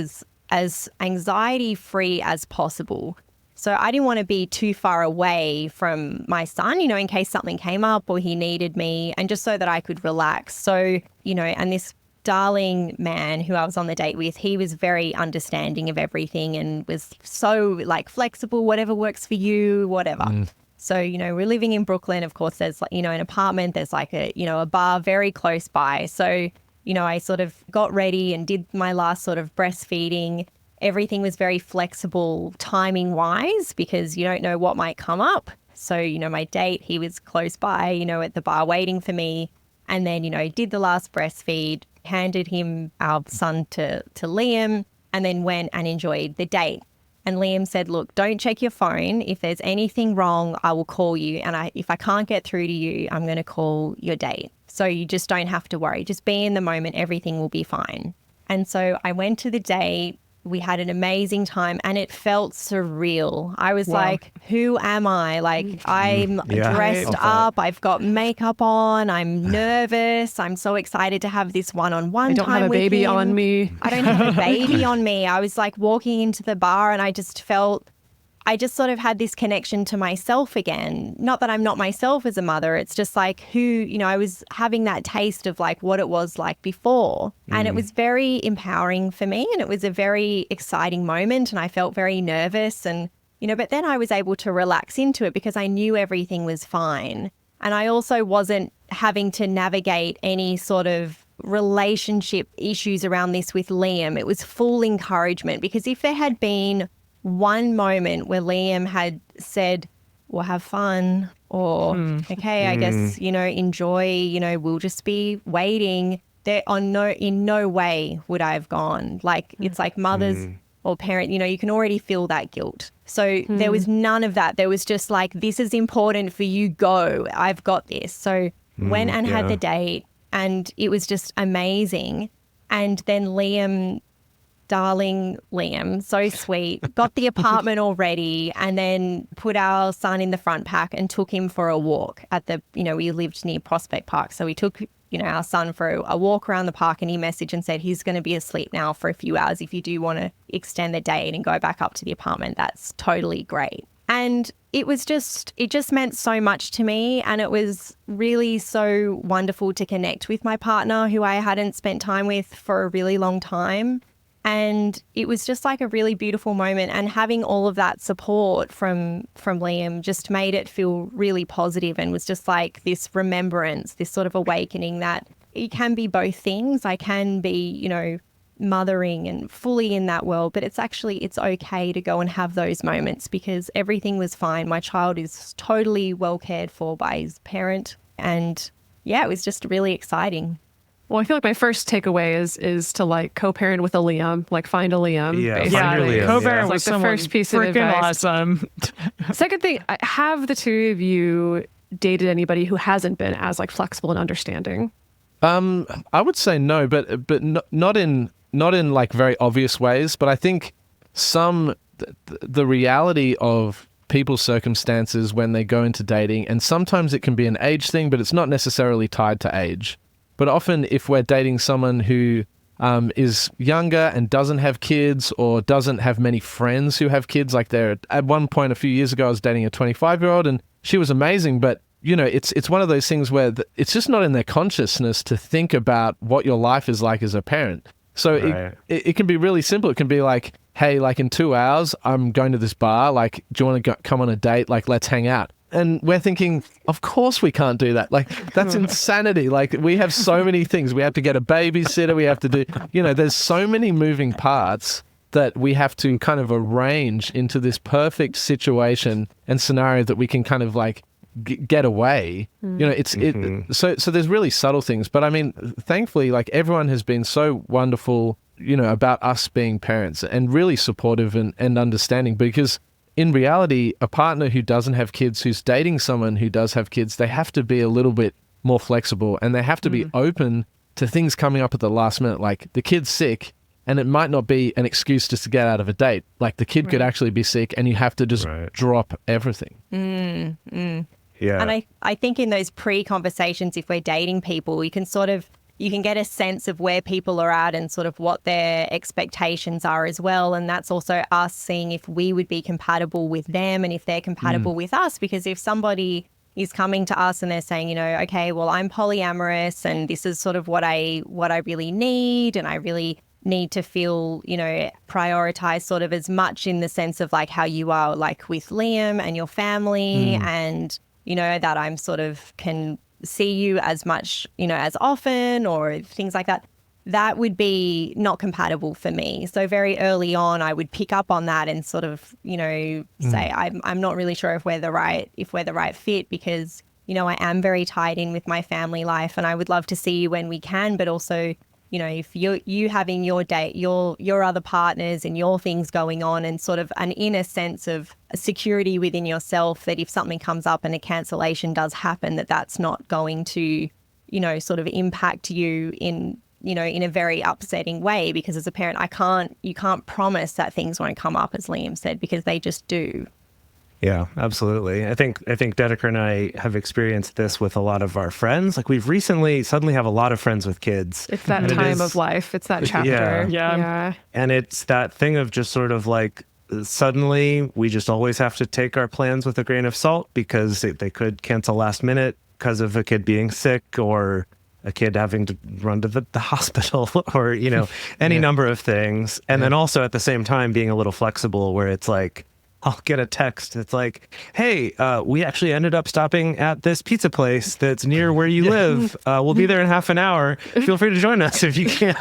as anxiety-free as possible. So I didn't want to be too far away from my son, in case something came up or he needed me, and just so that I could relax. So, and this darling man who I was on the date with, he was very understanding of everything and was so like flexible, whatever works for you, whatever. So, we're living in Brooklyn. Of course, there's, an apartment, there's like a bar very close by. So, I sort of got ready and did my last sort of breastfeeding. Everything was very flexible timing wise because you don't know what might come up. So, my date, he was close by, at the bar waiting for me. And then, did the last breastfeed, handed him our son to Liam, and then went and enjoyed the date. And Liam said, look, don't check your phone. If there's anything wrong, I will call you. And if I can't get through to you, I'm going to call your date. So you just don't have to worry. Just be in the moment. Everything will be fine. And so I went to the date. we had an amazing time and it felt surreal. I was like, who am I? Like, I'm dressed up. I've got makeup on. I'm nervous. I'm so excited to have this one-on-one time with him. I don't have a baby on me. I don't have a baby on me. I was like walking into the bar and I just sort of had this connection to myself again. Not that I'm not myself as a mother. It's just like I was having that taste of like what it was like before. And it was very empowering for me and it was a very exciting moment and I felt very nervous and, but then I was able to relax into it because I knew everything was fine. And I also wasn't having to navigate any sort of relationship issues around this with Liam. It was full encouragement because if there had been one moment where Liam had said, well, have fun or, okay, I guess, enjoy, we'll just be waiting. In no way would I have gone. Like, it's like mothers or parent, you can already feel that guilt. So there was none of that. There was just like, this is important for you, go, I've got this. So went and had the date and it was just amazing. And then Liam, darling Liam, so sweet, got the apartment already and then put our son in the front pack and took him for a walk at we lived near Prospect Park. So we took, our son for a walk around the park and he messaged and said he's going to be asleep now for a few hours. If you do want to extend the date and go back up to the apartment, that's totally great. And it just meant so much to me. And it was really so wonderful to connect with my partner who I hadn't spent time with for a really long time. And it was just like a really beautiful moment and having all of that support from Liam just made it feel really positive and was just like this remembrance, this sort of awakening that it can be both things. I can be, mothering and fully in that world, but it's okay to go and have those moments because everything was fine. My child is totally well cared for by his parent and it was just really exciting. Well, I feel like my first takeaway is to like co-parent with a Liam, like find a Liam. Yeah, basically. find your Liam. Co-parent Like with the someone first piece of freaking advice. awesome. Second thing, have the two of you dated anybody who hasn't been as like flexible and understanding? I would say no, but not in like very obvious ways. But I think the reality of people's circumstances when they go into dating, and sometimes it can be an age thing, but it's not necessarily tied to age. But often if we're dating someone who is younger and doesn't have kids or doesn't have many friends who have kids, like at one point a few years ago, I was dating a 25-year-old and she was amazing, but it's one of those things where it's just not in their consciousness to think about what your life is like as a parent. So it can be really simple. It can be like, hey, like in 2 hours, I'm going to this bar. Like, do you want to come on a date? Like, let's hang out. And we're thinking, of course we can't do that. Like, that's insanity. Like, we have so many things. We have to get a babysitter. We have to do, there's so many moving parts that we have to kind of arrange into this perfect situation and scenario that we can kind of like get away. So there's really subtle things. But I mean, thankfully, like everyone has been so wonderful, about us being parents and really supportive and understanding because in reality, a partner who doesn't have kids, who's dating someone who does have kids, they have to be a little bit more flexible and they have to be open to things coming up at the last minute. Like the kid's sick and it might not be an excuse just to get out of a date. Like the kid could actually be sick and you have to just drop everything. Yeah. And I think in those pre-conversations, if we're dating people, you can get a sense of where people are at and sort of what their expectations are as well. And that's also us seeing if we would be compatible with them and if they're compatible with us. Because if somebody is coming to us and they're saying, okay, well, I'm polyamorous and this is sort of what I really need and I really need to feel, prioritized sort of as much in the sense of like how you are like with Liam and your family and, that I'm sort of can see you as much, as often or things like that, that would be not compatible for me. So very early on, I would pick up on that and sort of, say, I'm not really sure if we're the right fit because, I am very tied in with my family life and I would love to see you when we can, but also, if you having your date, your other partners and your things going on and sort of an inner sense of security within yourself that if something comes up and a cancellation does happen, that's not going to, sort of impact you in you know, in a very upsetting way, because as a parent, you can't promise that things won't come up, as Liam said, because they just do. Yeah, absolutely. I think Dedeker and I have experienced this with a lot of our friends. Like we've recently suddenly have a lot of friends with kids. It's that time of life. It's that chapter. Yeah. And it's that thing of just sort of like, suddenly we just always have to take our plans with a grain of salt, because they could cancel last minute because of a kid being sick, or a kid having to run to the hospital, or, you know, any number of things. And then also at the same time being a little flexible, where it's like, I'll get a text. It's like, hey, we actually ended up stopping at this pizza place that's near where you live. We'll be there in half an hour. Feel free to join us if you can.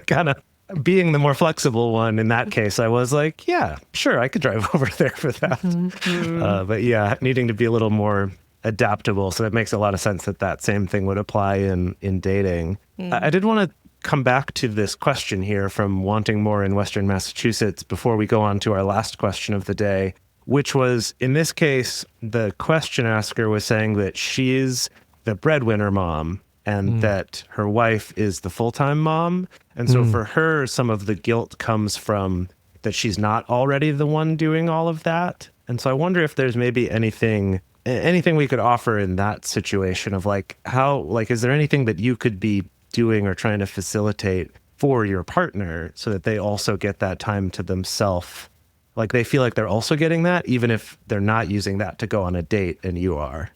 Kind of being the more flexible one in that case, I was like, yeah, sure, I could drive over there for that. But yeah, needing to be a little more adaptable. So it makes a lot of sense that same thing would apply in dating. I did want to come back to this question here from Wanting More in Western Massachusetts before we go on to our last question of the day, which was, in this case, the question asker was saying that she's the breadwinner mom and that her wife is the full-time mom. And so for her, some of the guilt comes from that she's not already the one doing all of that. And so I wonder if there's maybe anything we could offer in that situation of like, how, like, is there anything that you could be doing or trying to facilitate for your partner so that they also get that time to themselves? Like they feel like they're also getting that, even if they're not using that to go on a date and you are.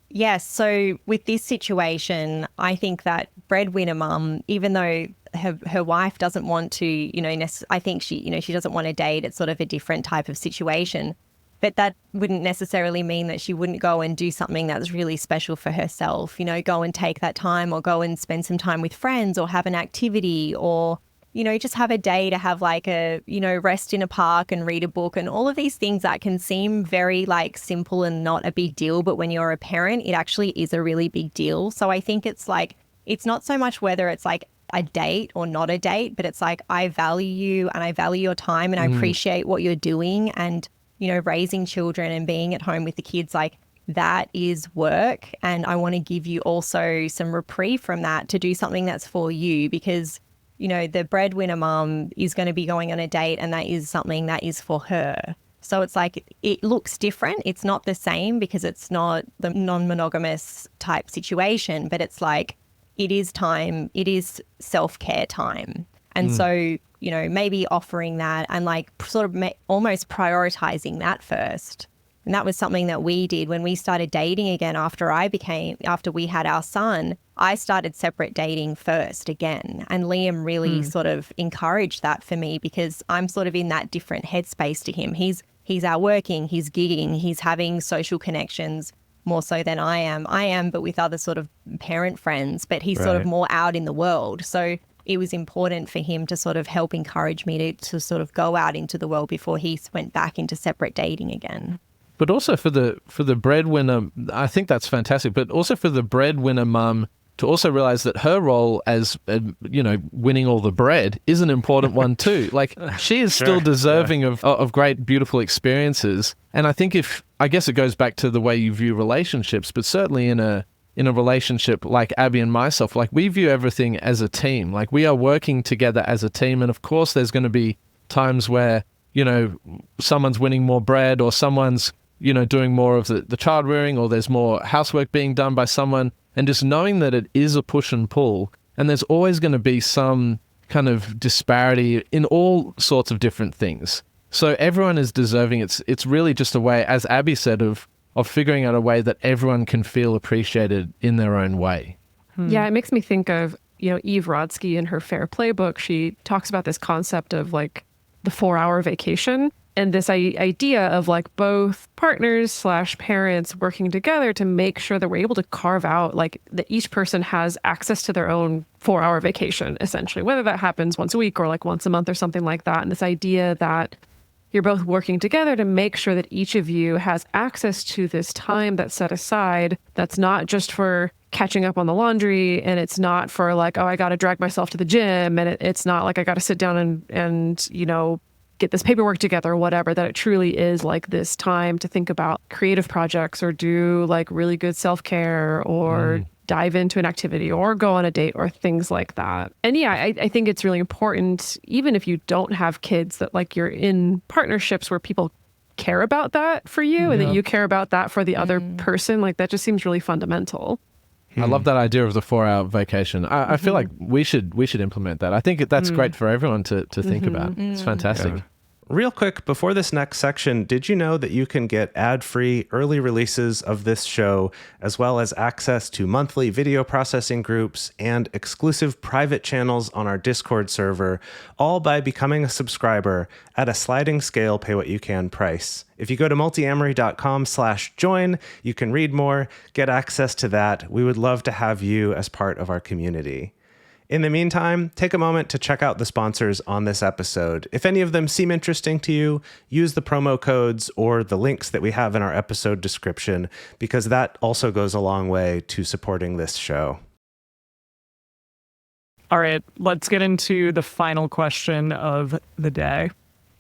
Yes. So with this situation, I think that breadwinner mum, even though her wife doesn't want to, you know, I think she doesn't want to date. It's sort of a different type of situation. But that wouldn't necessarily mean that she wouldn't go and do something that's really special for herself, you know, go and take that time or go and spend some time with friends or have an activity or, you know, just have a day to have like a, you know, rest in a park and read a book and all of these things that can seem very like simple and not a big deal. But when you're a parent, it actually is a really big deal. So I think it's like, it's not so much whether it's like a date or not a date, but it's like, I value you and I value your time and I appreciate what you're doing. And you know, raising children and being at home with the kids, like that is work. And I want to give you also some reprieve from that to do something that's for you, because, you know, the breadwinner mom is going to be going on a date and that is something that is for her. So it's like, it looks different. It's not the same because it's not the non-monogamous type situation, but it's like, it is time, it is self-care time. And so, you know, maybe offering that and like sort of almost prioritizing that first. And that was something that we did when we started dating again after we had our son. I started separate dating first again. And Liam really sort of encouraged that for me because I'm sort of in that different headspace to him. He's out working, he's gigging, he's having social connections more so than I am. I am, but with other sort of parent friends, but he's sort of more out in the world. So it was important for him to sort of help encourage me to sort of go out into the world before he went back into separate dating again. But also for the breadwinner, I think that's fantastic. But also for the breadwinner mum to also realize that her role as, you know, winning all the bread is an important one too. Like she is still deserving of great, beautiful experiences. And I think I guess it goes back to the way you view relationships, but certainly in a relationship like Abbey and myself, like we view everything as a team. Like we are working together as a team. And of course, there's going to be times where, you know, someone's winning more bread or someone's, you know, doing more of the child rearing or there's more housework being done by someone. And just knowing that it is a push and pull. And there's always going to be some kind of disparity in all sorts of different things. So everyone is deserving. It's really just a way, as Abbey said, of figuring out a way that everyone can feel appreciated in their own way. Yeah, it makes me think of, you know, Eve Rodsky in her Fair Play book. She talks about this concept of like the 4-hour vacation and this idea of like both partners / parents working together to make sure that we're able to carve out like that each person has access to their own 4-hour vacation, essentially, whether that happens once a week or like once a month or something like that. And this idea that you're both working together to make sure that each of you has access to this time that's set aside. That's not just for catching up on the laundry, and it's not for like, oh, I got to drag myself to the gym, and it's not like I got to sit down and you know, get this paperwork together or whatever, that it truly is like this time to think about creative projects or do like really good self-care or dive into an activity or go on a date or things like that. And yeah, I think it's really important, even if you don't have kids, that like you're in partnerships where people care about that for you and that you care about that for the other person. Like that just seems really fundamental. I love that idea of the 4-hour vacation. I feel like we should implement that. I think that's great for everyone to think about. It's fantastic. Yeah. Real quick, before this next section, did you know that you can get ad-free early releases of this show, as well as access to monthly video processing groups and exclusive private channels on our Discord server, all by becoming a subscriber at a sliding scale pay-what-you-can price? If you go to multiamory.com/join, you can read more, get access to that. We would love to have you as part of our community. In the meantime, take a moment to check out the sponsors on this episode. If any of them seem interesting to you, use the promo codes or the links that we have in our episode description, because that also goes a long way to supporting this show. All right, let's get into the final question of the day.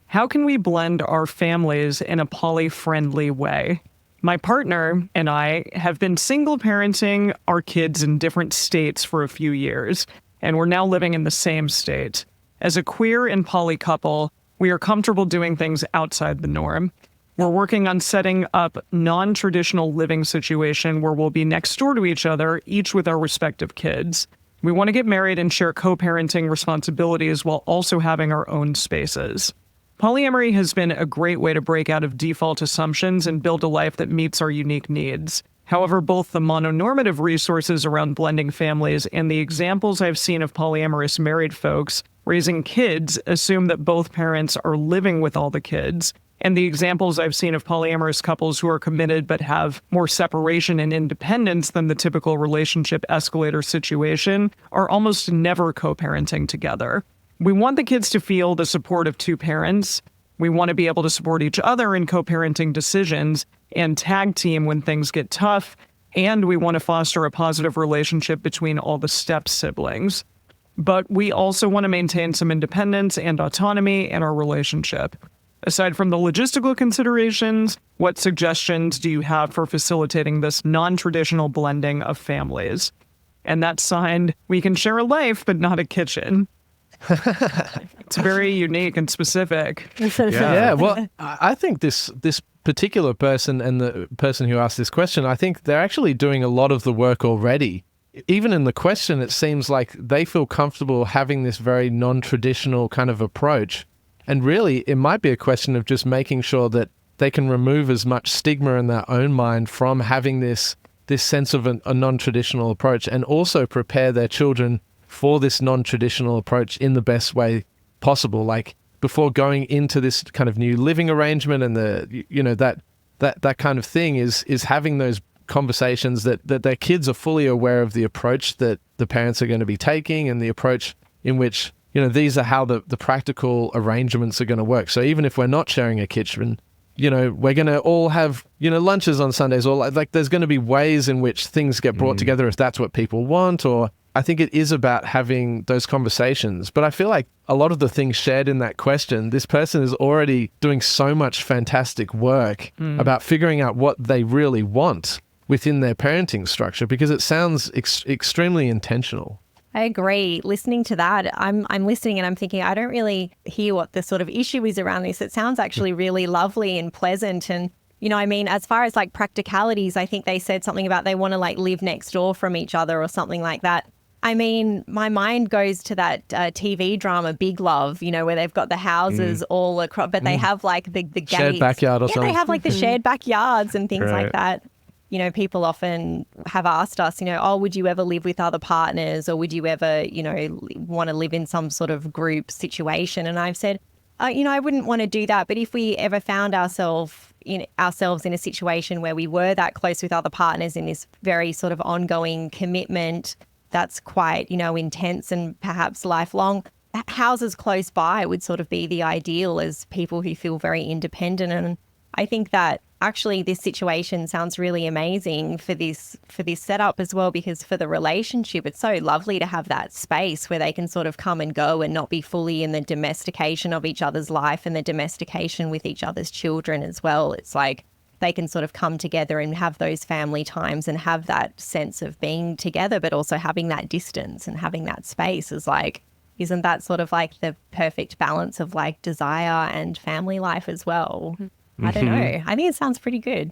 How can we blend our families in a poly-friendly way? My partner and I have been single parenting our kids in different states for a few years, and we're now living in the same state. As a queer and poly couple, we are comfortable doing things outside the norm. We're working on setting up non-traditional living situation where we'll be next door to each other, each with our respective kids. We want to get married and share co-parenting responsibilities while also having our own spaces. Polyamory has been a great way to break out of default assumptions and build a life that meets our unique needs. However, both the mononormative resources around blending families and the examples I've seen of polyamorous married folks raising kids assume that both parents are living with all the kids, and the examples I've seen of polyamorous couples who are committed but have more separation and independence than the typical relationship escalator situation are almost never co-parenting together. We want the kids to feel the support of two parents. We want to be able to support each other in co-parenting decisions and tag team when things get tough, and we want to foster a positive relationship between all the step siblings. But we also want to maintain some independence and autonomy in our relationship. Aside from the logistical considerations, what suggestions do you have for facilitating this non-traditional blending of families? And that's signed, we can share a life, but not a kitchen. It's very unique and specific. Yeah, well, I think this particular person and the person who asked this question, I think they're actually doing a lot of the work already. Even in the question, it seems like they feel comfortable having this very non-traditional kind of approach. And really, it might be a question of just making sure that they can remove as much stigma in their own mind from having this sense of a non-traditional approach, and also prepare their children for this non-traditional approach in the best way possible. Like before going into this kind of new living arrangement and that kind of thing is having those conversations that their kids are fully aware of the approach that the parents are going to be taking, and the approach in which, these are how the practical arrangements are going to work. So even if we're not sharing a kitchen, we're going to all have, lunches on Sundays, or like there's going to be ways in which things get brought together if that's what people want. Or I think it is about having those conversations. But I feel like a lot of the things shared in that question, this person is already doing so much fantastic work about figuring out what they really want within their parenting structure, because it sounds extremely intentional. I agree. Listening to that, I'm listening and I'm thinking, I don't really hear what the sort of issue is around this. It sounds actually really lovely and pleasant. And, as far as like practicalities, I think they said something about they want to like live next door from each other or something like that. My mind goes to that TV drama, Big Love, where they've got the houses all across, but they have like the gates. Shared backyard or something. They have like the shared backyards and things like that. People often have asked us, would you ever live with other partners, or would you ever, want to live in some sort of group situation? And I've said, I wouldn't want to do that. But if we ever found ourselves in a situation where we were that close with other partners in this very sort of ongoing commitment that's quite, intense and perhaps lifelong, houses close by would sort of be the ideal as people who feel very independent. And I think that actually this situation sounds really amazing for this setup as well, because for the relationship, it's so lovely to have that space where they can sort of come and go and not be fully in the domestication of each other's life and the domestication with each other's children as well. It's like they can sort of come together and have those family times and have that sense of being together, but also having that distance and having that space is like, isn't that sort of like the perfect balance of like desire and family life as well? I don't know. I think it sounds pretty good.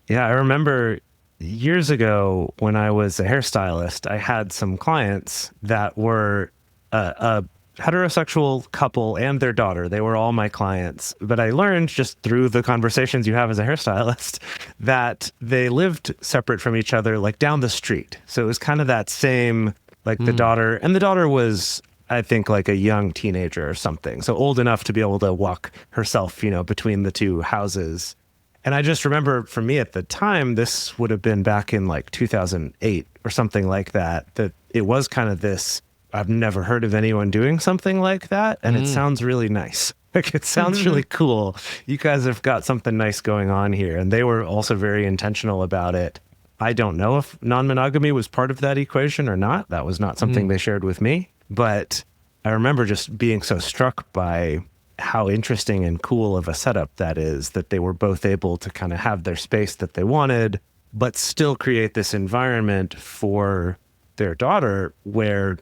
Yeah, I remember years ago when I was a hairstylist, I had some clients that were a heterosexual couple and their daughter. They were all my clients. But I learned just through the conversations you have as a hairstylist that they lived separate from each other, like down the street. So it was kind of that same, like the daughter was, I think, like a young teenager or something. So old enough to be able to walk herself, between the two houses. And I just remember for me at the time, this would have been back in like 2008 or something like that it was kind of this, I've never heard of anyone doing something like that. And it sounds really nice. Like it sounds really cool. You guys have got something nice going on here. And they were also very intentional about it. I don't know if non-monogamy was part of that equation or not. That was not something they shared with me. But I remember just being so struck by how interesting and cool of a setup that is, that they were both able to kind of have their space that they wanted, but still create this environment for their daughter where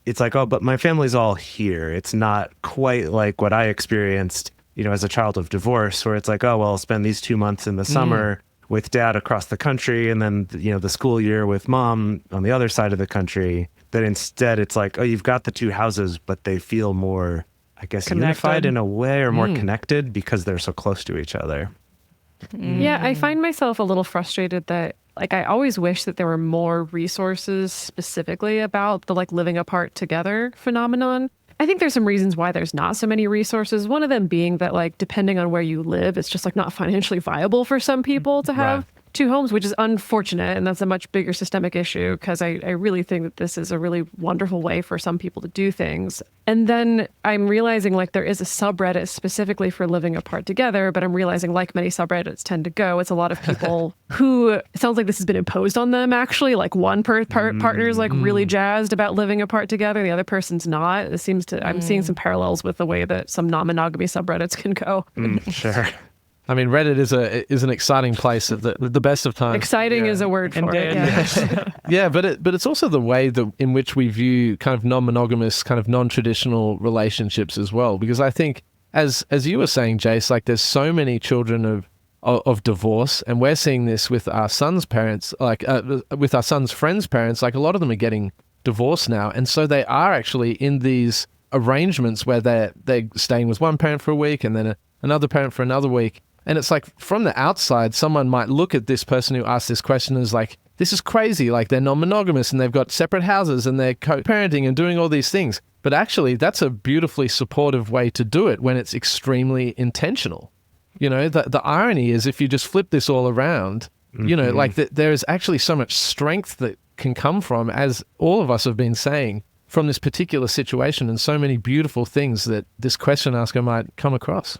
it's like, oh, but my family's all here. It's not quite like what I experienced, as a child of divorce, where it's like, oh, well, I'll spend these 2 months in the summer with dad across the country, and then, the school year with mom on the other side of the country. That instead it's like, oh, you've got the two houses, but they feel more, I guess, unified in a way, or more connected because they're so close to each other. Yeah, I find myself a little frustrated that, like, I always wish that there were more resources specifically about the, like, living apart together phenomenon. I think there's some reasons why there's not so many resources. One of them being that, like, depending on where you live, it's just, like, not financially viable for some people to have two homes, which is unfortunate. And that's a much bigger systemic issue, because I really think that this is a really wonderful way for some people to do things. And then I'm realizing, like, there is a subreddit specifically for living apart together, but I'm realizing, like many subreddits tend to go, it's a lot of people who, it sounds like this has been imposed on them, actually. Like, one partner is like really jazzed about living apart together, the other person's not. It seems to, I'm seeing some parallels with the way that some non-monogamy subreddits can go. Sure. I mean, Reddit is an exciting place at the best of times. Exciting is a word for it. Yeah, yeah, but it's also the way that in which we view kind of non-monogamous, kind of non-traditional relationships as well. Because I think, as you were saying, Jace, like, there's so many children of divorce, and we're seeing this with our son's parents, like with our son's friends' parents. Like, a lot of them are getting divorced now, and so they are actually in these arrangements where they're staying with one parent for a week and then another parent for another week. And it's like, from the outside, someone might look at this person who asked this question as like, this is crazy. Like, they're non-monogamous and they've got separate houses and they're co-parenting and doing all these things. But actually, that's a beautifully supportive way to do it when it's extremely intentional. The irony is, if you just flip this all around, like, there is actually so much strength that can come from, as all of us have been saying, from this particular situation, and so many beautiful things that this question asker might come across.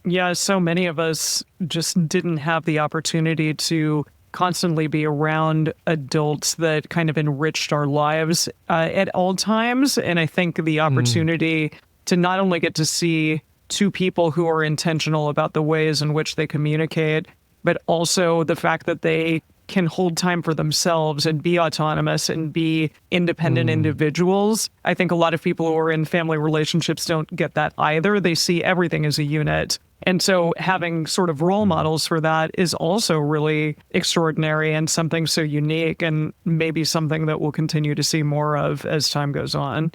Yeah, so many of us just didn't have the opportunity to constantly be around adults that kind of enriched our lives at all times. And I think the opportunity to not only get to see two people who are intentional about the ways in which they communicate, but also the fact that they can hold time for themselves and be autonomous and be independent individuals. I think a lot of people who are in family relationships don't get that either. They see everything as a unit. And so having sort of role models for that is also really extraordinary and something so unique, and maybe something that we'll continue to see more of as time goes on.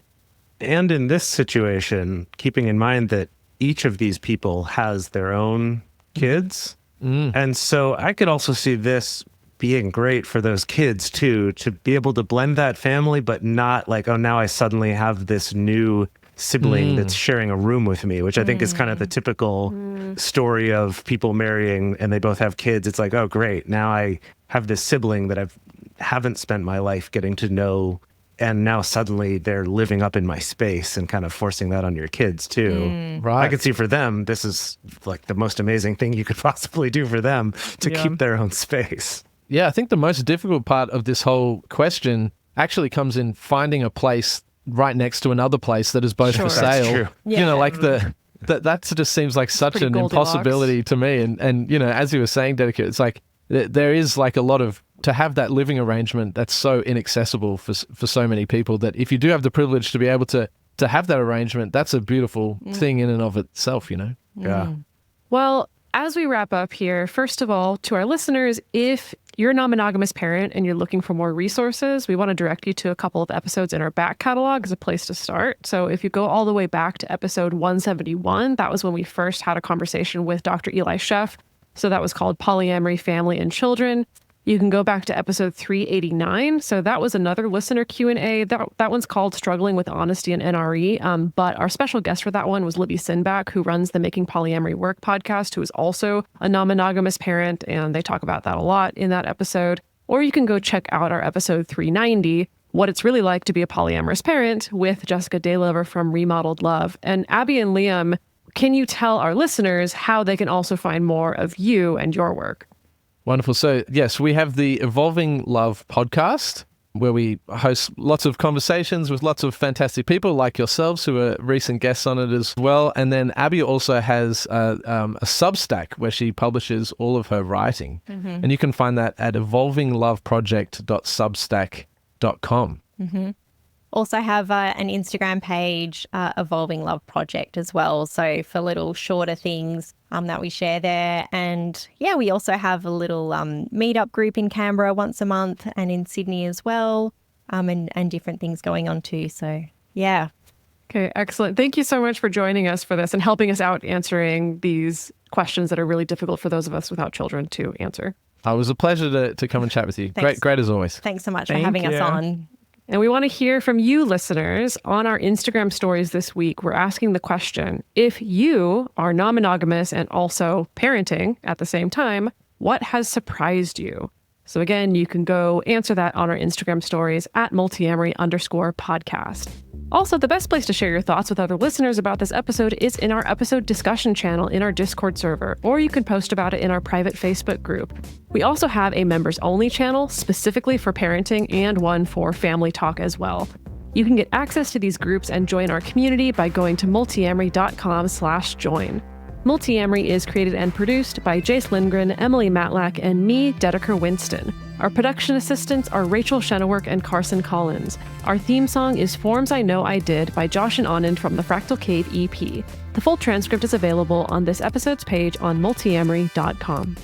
And in this situation, keeping in mind that each of these people has their own kids. And so I could also see this being great for those kids too, to be able to blend that family, but not like, oh, now I suddenly have this new sibling that's sharing a room with me, which I think is kind of the typical story of people marrying and they both have kids. It's like, oh, great. Now I have this sibling that haven't spent my life getting to know, and now suddenly they're living up in my space and kind of forcing that on your kids too. Right. I could see for them, this is like the most amazing thing you could possibly do for them, to keep their own space. Yeah, I think the most difficult part of this whole question actually comes in finding a place right next to another place that is both for sale. That's true. Yeah. Like that just seems like such pretty an Goldilocks. impossibility to me. And, as you were saying, Dedicate, it's like there is like a lot of, to have that living arrangement that's so inaccessible for so many people, that if you do have the privilege to be able to have that arrangement, that's a beautiful thing in and of itself, Yeah. Well, as we wrap up here, first of all, to our listeners, if you're a non-monogamous parent and you're looking for more resources, we want to direct you to a couple of episodes in our back catalog as a place to start. So if you go all the way back to episode 171, that was when we first had a conversation with Dr. Eli Sheff. So that was called Polyamory, Family, and Children. You can go back to episode 389. So that was another listener Q&A. That one's called Struggling with Honesty and NRE. But our special guest for that one was Libby Sinback, who runs the Making Polyamory Work podcast, who is also a non-monogamous parent. And they talk about that a lot in that episode. Or you can go check out our episode 390, What It's Really Like to Be a Polyamorous Parent, with Jessica Daylover from Remodeled Love. And Abbey and Liam, can you tell our listeners how they can also find more of you and your work? Wonderful. So, yes, we have the Evolving Love podcast, where we host lots of conversations with lots of fantastic people like yourselves who are recent guests on it as well. And then Abbey also has a Substack where she publishes all of her writing. And you can find that at evolvingloveproject.substack.com. Also have an Instagram page, Evolving Love Project as well. So for little shorter things that we share there. And yeah, we also have a little meetup group in Canberra once a month and in Sydney as well, and different things going on too. So yeah. Okay, excellent. Thank you so much for joining us for this and helping us out answering these questions that are really difficult for those of us without children to answer. It was a pleasure to come and chat with you. Thanks. Great as always. Thanks so much for having us on. And we want to hear from you listeners. On our Instagram stories this week, we're asking the question, if you are non-monogamous and also parenting at the same time, what has surprised you? So again, you can go answer that on our Instagram stories at Multiamory_podcast. Also, the best place to share your thoughts with other listeners about this episode is in our episode discussion channel in our Discord server, or you can post about it in our private Facebook group. We also have a members-only channel specifically for parenting and one for family talk as well. You can get access to these groups and join our community by going to multiamory.com/join. Multiamory is created and produced by Jace Lindgren, Emily Matlack, and me, Dedeker Winston. Our production assistants are Rachel Shennework and Carson Collins. Our theme song is Forms I Know I Did by Josh and Anand from the Fractal Cave EP. The full transcript is available on this episode's page on multiamory.com.